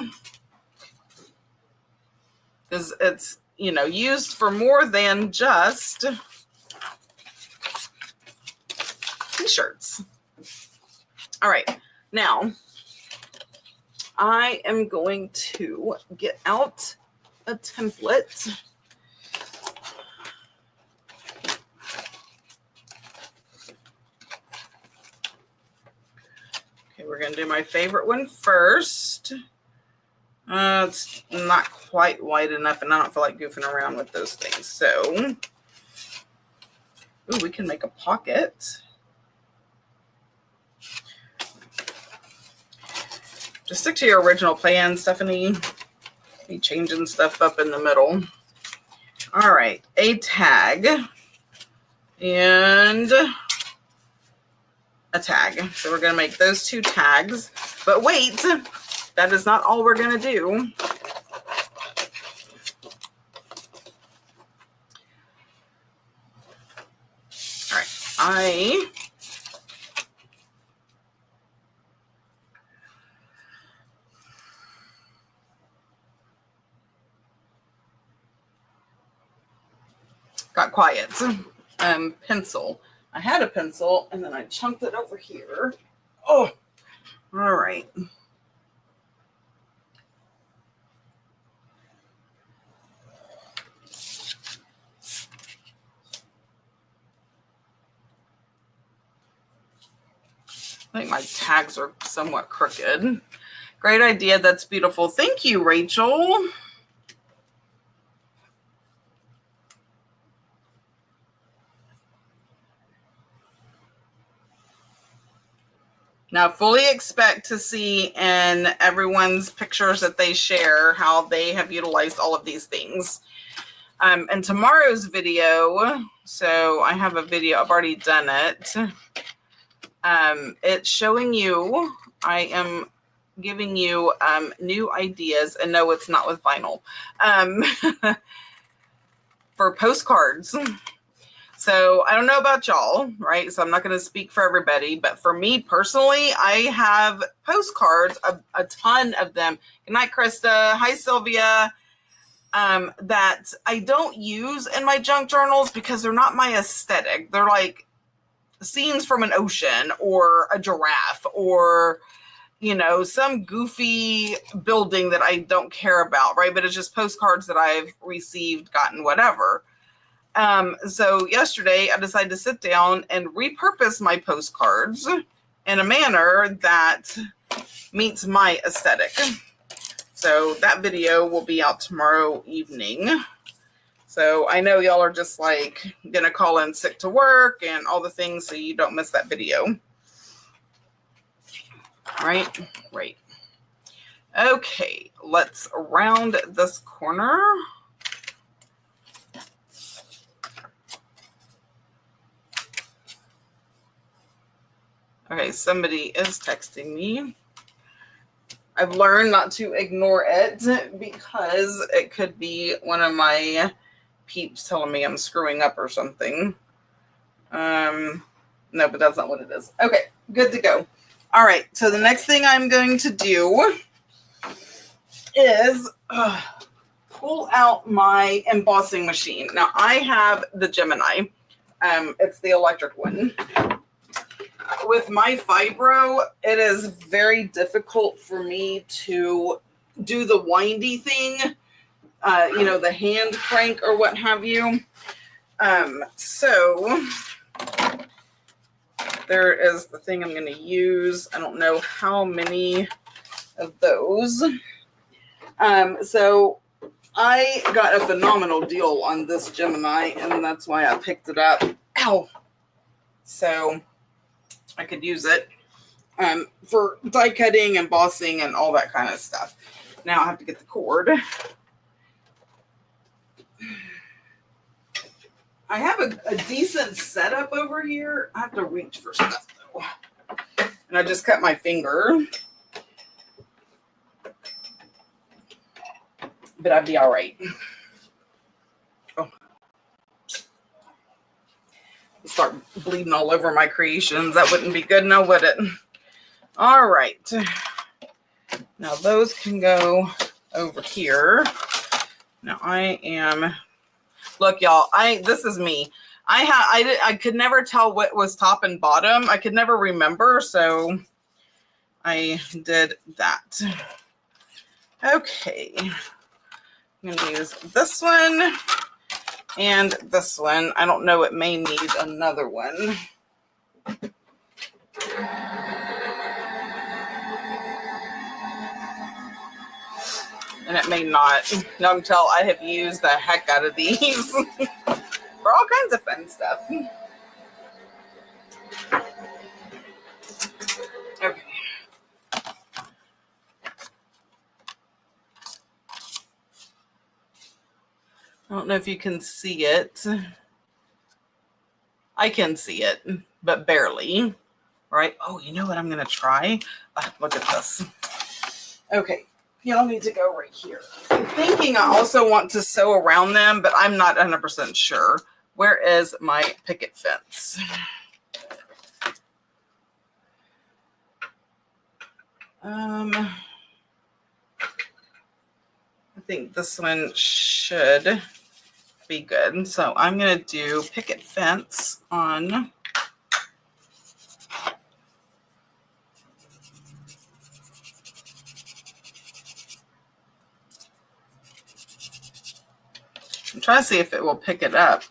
Because it's, you know, used for more than just t-shirts. All right, now I am going to get out a template. Okay, we're going to do my favorite one first. It's not quite wide enough, and I don't feel like goofing around with those things. So, ooh, we can make a pocket. Just stick to your original plan, Stephanie. Be changing stuff up in the middle. All right, a tag and a tag. So we're going to make those two tags. But wait, that is not all we're going to do. All right, I got quiet. Pencil. I had a pencil and then I chunked it over here. Oh, all right. I think my tags are somewhat crooked. Great idea. That's beautiful. Thank you, Rachel. Now, fully expect to see in everyone's pictures that they share how they have utilized all of these things. And tomorrow's video, so I have a video, I've already done it. It's showing you, I am giving you new ideas, and no, it's not with vinyl, for postcards. So I don't know about y'all, right? So I'm not going to speak for everybody, but for me personally, I have postcards, a ton of them. Good night, Krista. Hi, Sylvia. That I don't use in my junk journals because they're not my aesthetic. They're like scenes from an ocean or a giraffe or, you know, some goofy building that I don't care about, right? But it's just postcards that I've received, gotten, whatever. So yesterday I decided to sit down and repurpose my postcards in a manner that meets my aesthetic. So that video will be out tomorrow evening. So I know y'all are just like gonna call in sick to work and all the things, so you don't miss that video. Right? Right. Okay, let's round this corner. Okay, somebody is texting me. I've learned not to ignore it because it could be one of my peeps telling me I'm screwing up or something. No, but that's not what it is. Okay, good to go. All right, so the next thing I'm going to do is pull out my embossing machine. Now, I have the Gemini. It's the electric one. With my fibro, it is very difficult for me to do the windy thing, you know, the hand crank or what have you. So there is the thing I'm going to use. I don't know how many of those. So I got a phenomenal deal on this Gemini, and that's why I picked it up. Ow! So I could use it for die cutting, embossing, and all that kind of stuff. Now I have to get the cord. I have a decent setup over here. I have to reach for stuff though. And I just cut my finger. But I'd be all right. Oh. Start bleeding all over my creations. That wouldn't be good now, would it? All right. Now those can go over here. Now I am, look y'all, this is me. I could never tell what was top and bottom. I could never remember, so I did that. Okay. I'm going to use this one and this one. I don't know, it may need another one. And it may not. No, I can tell I have used the heck out of these for all kinds of fun stuff. Okay. I don't know if you can see it. I can see it, but barely. Right? Oh, you know what I'm going to try? Look at this. Okay. Y'all need to go right here. I'm thinking I also want to sew around them, but I'm not 100% sure. Where is my picket fence? I think this one should be good. So I'm going to do picket fence on I'm trying to see if it will pick it up.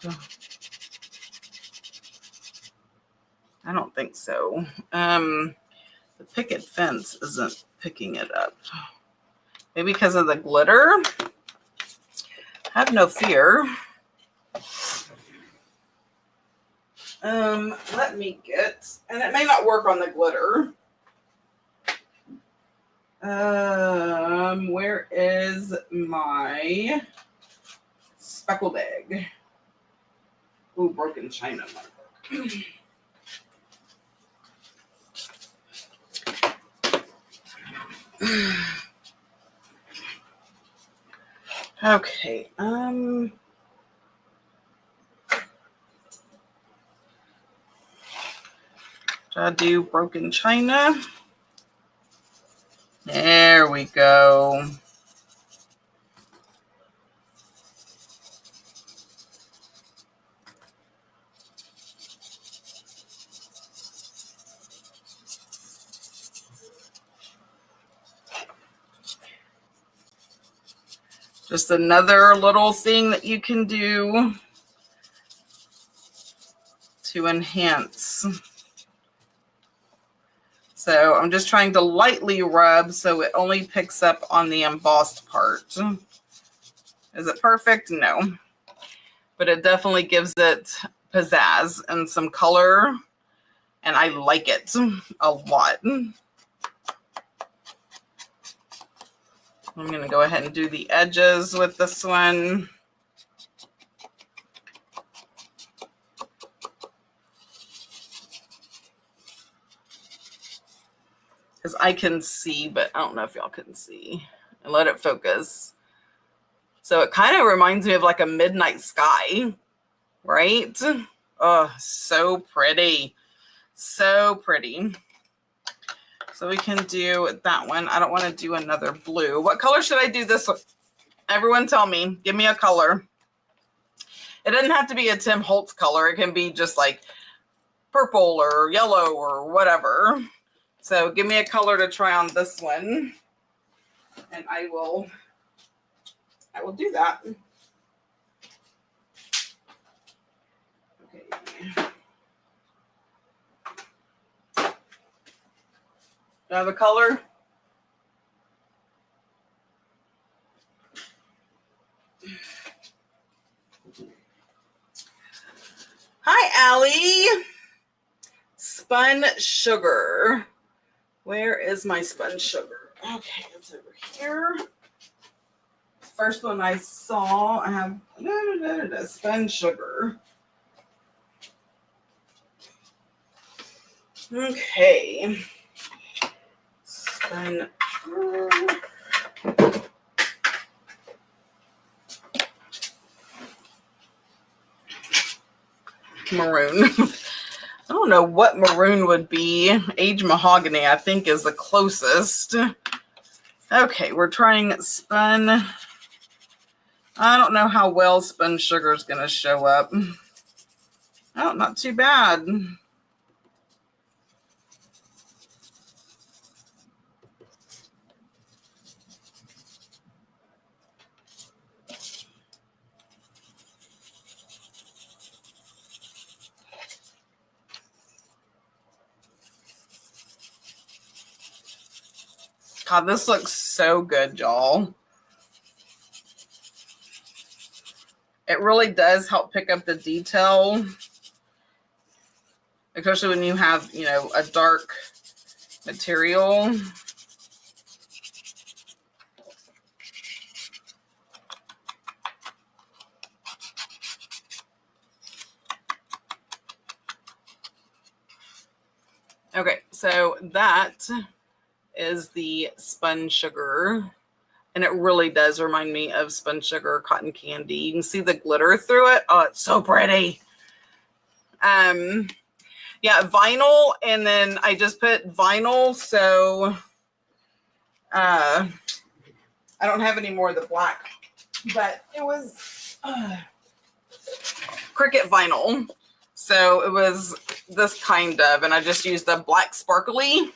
I don't think so. The picket fence isn't picking it up. Maybe because of the glitter. Have no fear. Let me get, and it may not work on the glitter. Where is my speckled egg. Ooh, broken china might work. Okay. Should I do broken china? There we go. Just another little thing that you can do to enhance. So I'm just trying to lightly rub so it only picks up on the embossed part. Is it perfect? No. But it definitely gives it pizzazz and some color. And I like it a lot. I'm going to go ahead and do the edges with this one. Because I can see, but I don't know if y'all can see. And let it focus. So it kind of reminds me of like a midnight sky, right? Oh, so pretty. So pretty. So we can do that one. I don't want to do another blue. What color should I do this one? Everyone tell me. Give me a color. It doesn't have to be a Tim Holtz color. It can be just like purple or yellow or whatever. So give me a color to try on this one. And I will do that. Okay. Do I have a color? Hi, Allie. Spun sugar. Where is my spun sugar? Okay, it's over here. First one I saw, I have spun sugar. Okay. Spun sugar. Maroon. I don't know what maroon would be. Age mahogany, I think, is the closest. Okay, we're trying spun. I don't know how well spun sugar is going to show up. Oh, not too bad. God, this looks so good, y'all. It really does help pick up the detail, especially when you have, you know, a dark material. Okay, so that is the spun sugar. And it really does remind me of spun sugar cotton candy. You can see the glitter through it. Oh, it's so pretty. Yeah, vinyl. And then I just put vinyl. So I don't have any more of the black. But it was Cricut vinyl. So it was this kind of. And I just used a black sparkly.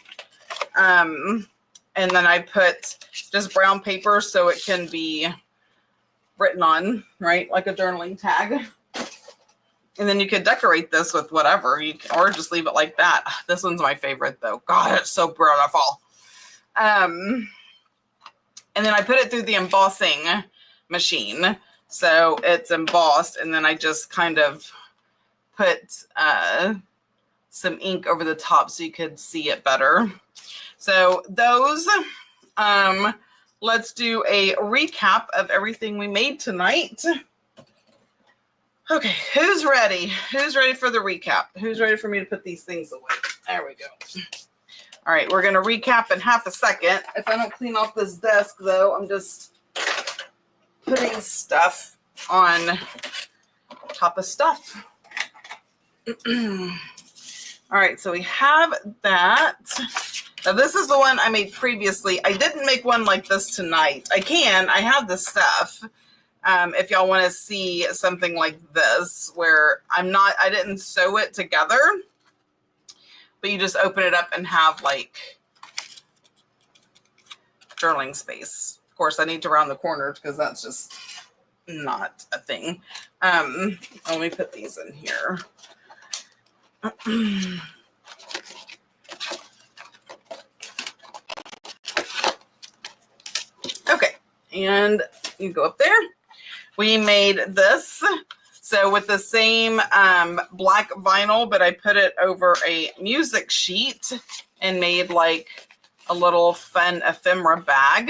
And then I put just brown paper so it can be written on, right? Like a journaling tag. And then you could decorate this with whatever, or just leave it like that. This one's my favorite though. God, it's so beautiful. And then I put it through the embossing machine. So it's embossed. And then I just kind of put some ink over the top so you could see it better. So those, let's do a recap of everything we made tonight. Okay, who's ready? Who's ready for the recap? Who's ready for me to put these things away? There we go. All right, we're going to recap in half a second. If I don't clean off this desk, though, I'm just putting stuff on top of stuff. All right, so we have that. Now, this is the one I made previously. I didn't make one like this tonight. I have the stuff. If y'all want to see something like this, where I didn't sew it together, but you just open it up and have like journaling space. Of course, I need to round the corners because that's just not a thing. Let me put these in here. Okay, and you go up there. We made this. So with the same black vinyl, but I put it over a music sheet and made like a little fun ephemera bag.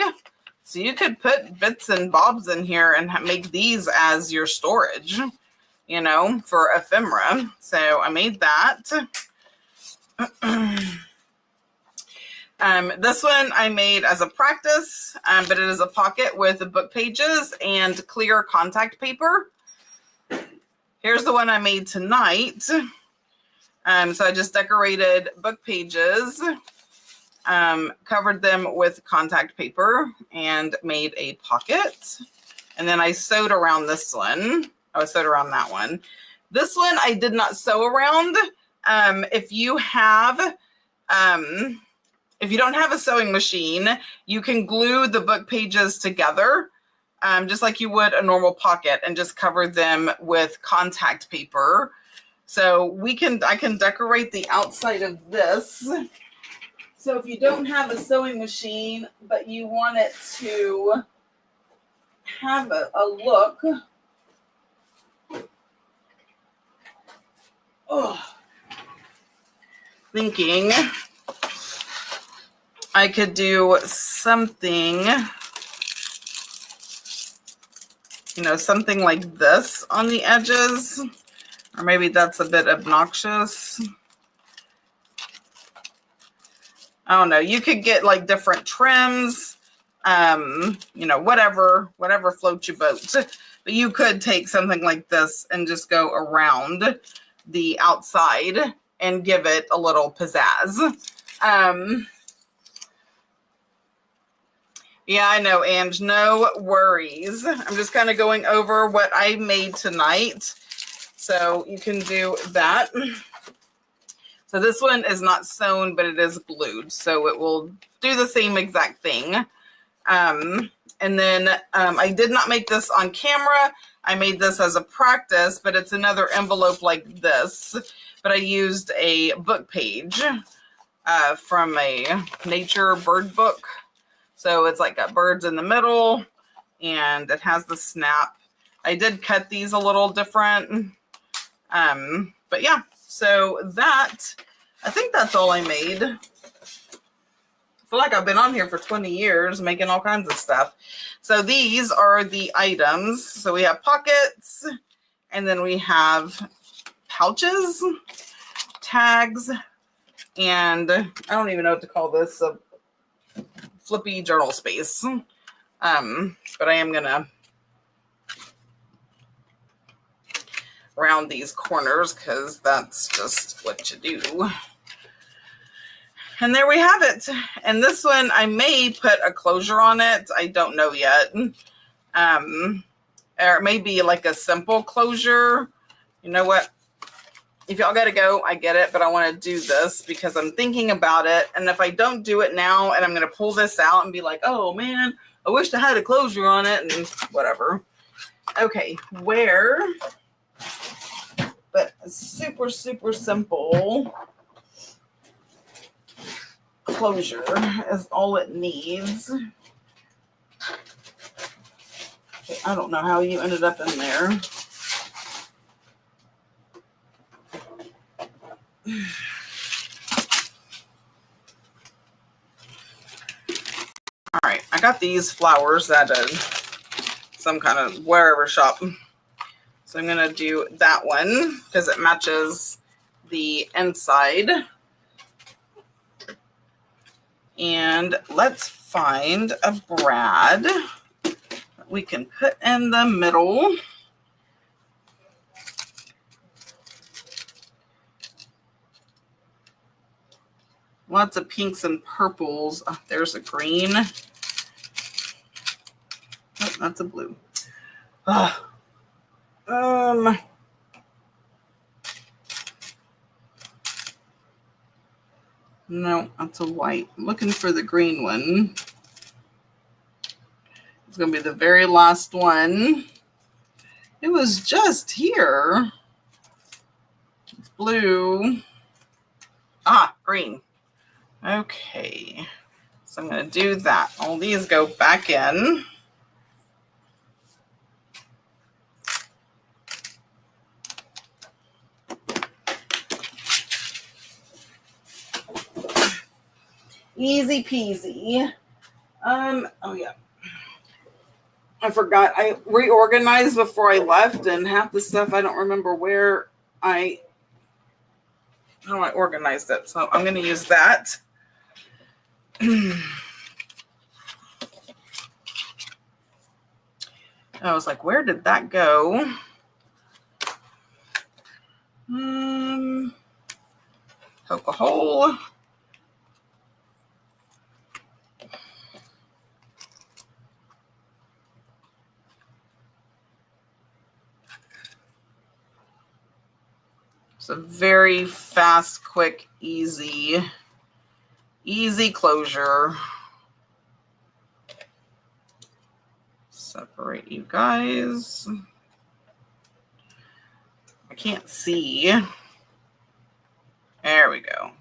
So you could put bits and bobs in here and make these as your storage, you know, for ephemera. So I made that. This one I made as a practice, but it is a pocket with book pages and clear contact paper. Here's the one I made tonight. So I just decorated book pages, covered them with contact paper, and made a pocket. And then I sewed around this one. I sewed around that one. This one I did not sew around. If you don't have a sewing machine, you can glue the book pages together, just like you would a normal pocket, and just cover them with contact paper. So I can decorate the outside of this. So if you don't have a sewing machine, but you want it to have a look. Thinking I could do something, you know, something like this on the edges, or maybe that's a bit obnoxious. I don't know. You could get like different trims, you know, whatever floats your boat. But you could take something like this and just go around the outside and give it a little pizzazz. Yeah, I know, Ange. No worries. I'm just kind of going over what I made tonight. So you can do that. So this one is not sewn, but it is glued. So it will do the same exact thing. And then I did not make this on camera. I made this as a practice, but it's another envelope like this. But I used a book page from a nature bird book. So it's like got birds in the middle, and it has the snap. I did cut these a little different. But yeah, so I think that's all I made. I feel like I've been on here for 20 years making all kinds of stuff. So these are the items. So we have pockets, and then we have pouches, tags, and I don't even know what to call this. Flippy journal space. But I am gonna round these corners because that's just what you do. And there we have it. And this one, I may put a closure on it. I don't know yet. Or it may be like a simple closure. You know what? If y'all got to go, I get it, but I want to do this because I'm thinking about it. And if I don't do it now, and I'm going to pull this out and be like, oh man, I wish I had a closure on it, and whatever. Okay, but super, super simple closure is all it needs. Okay, I don't know how you ended up in there. All right, I got these flowers at some kind of wherever shop. So I'm going to do that one because it matches the inside. And let's find a brad that we can put in the middle. Lots of pinks and purples. Oh, there's a green. Oh, that's a blue. No, that's a white. I'm looking for the green one. It's going to be the very last one. It was just here. It's blue. Ah, green. Okay. So I'm going to do that. All these go back in. Easy peasy. Oh yeah. I forgot. I reorganized before I left, and half the stuff I don't remember how I organized it. So I'm going to use that. I was like, where did that go? Poke a hole. It's a very fast, quick, easy closure. Separate you guys. I can't see. There we go.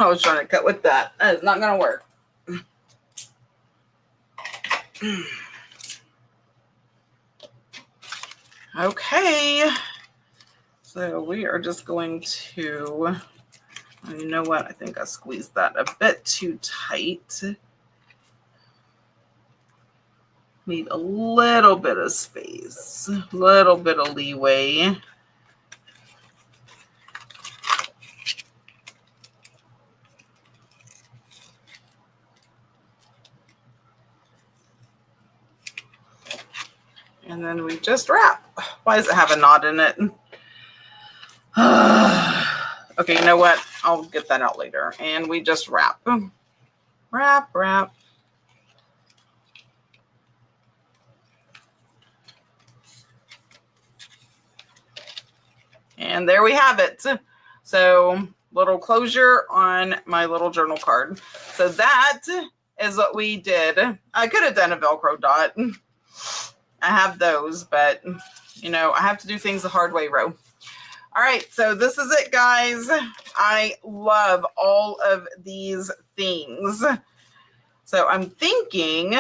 I was trying to cut with that. That is not going to work. Okay. So we are just going to, you know what? I think I squeezed that a bit too tight. Need a little bit of space, a little bit of leeway. And then we just wrap. Why does it have a knot in it? Okay, you know what? I'll get that out later. And we just wrap. Wrap, wrap. And there we have it. So, little closure on my little journal card. So that is what we did. I could have done a Velcro dot. I have those, but, you know, I have to do things the hard way, Ro. All right, so this is it, guys. I love all of these things. So I'm thinking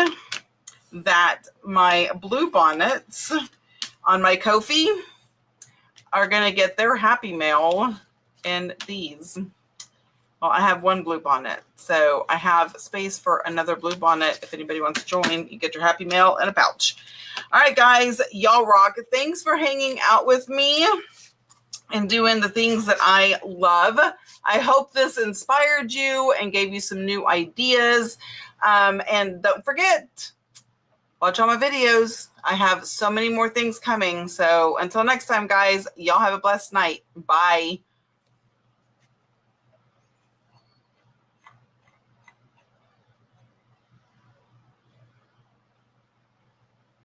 that my blue bonnets on my Ko-fi are going to get their happy mail in these. Well, I have one blue bonnet, so I have space for another blue bonnet. If anybody wants to join, you get your happy mail in a pouch. All right, guys, y'all rock. Thanks for hanging out with me and doing the things that I love. I hope this inspired you and gave you some new ideas. And don't forget, watch all my videos. I have so many more things coming. So until next time, guys, y'all have a blessed night. Bye.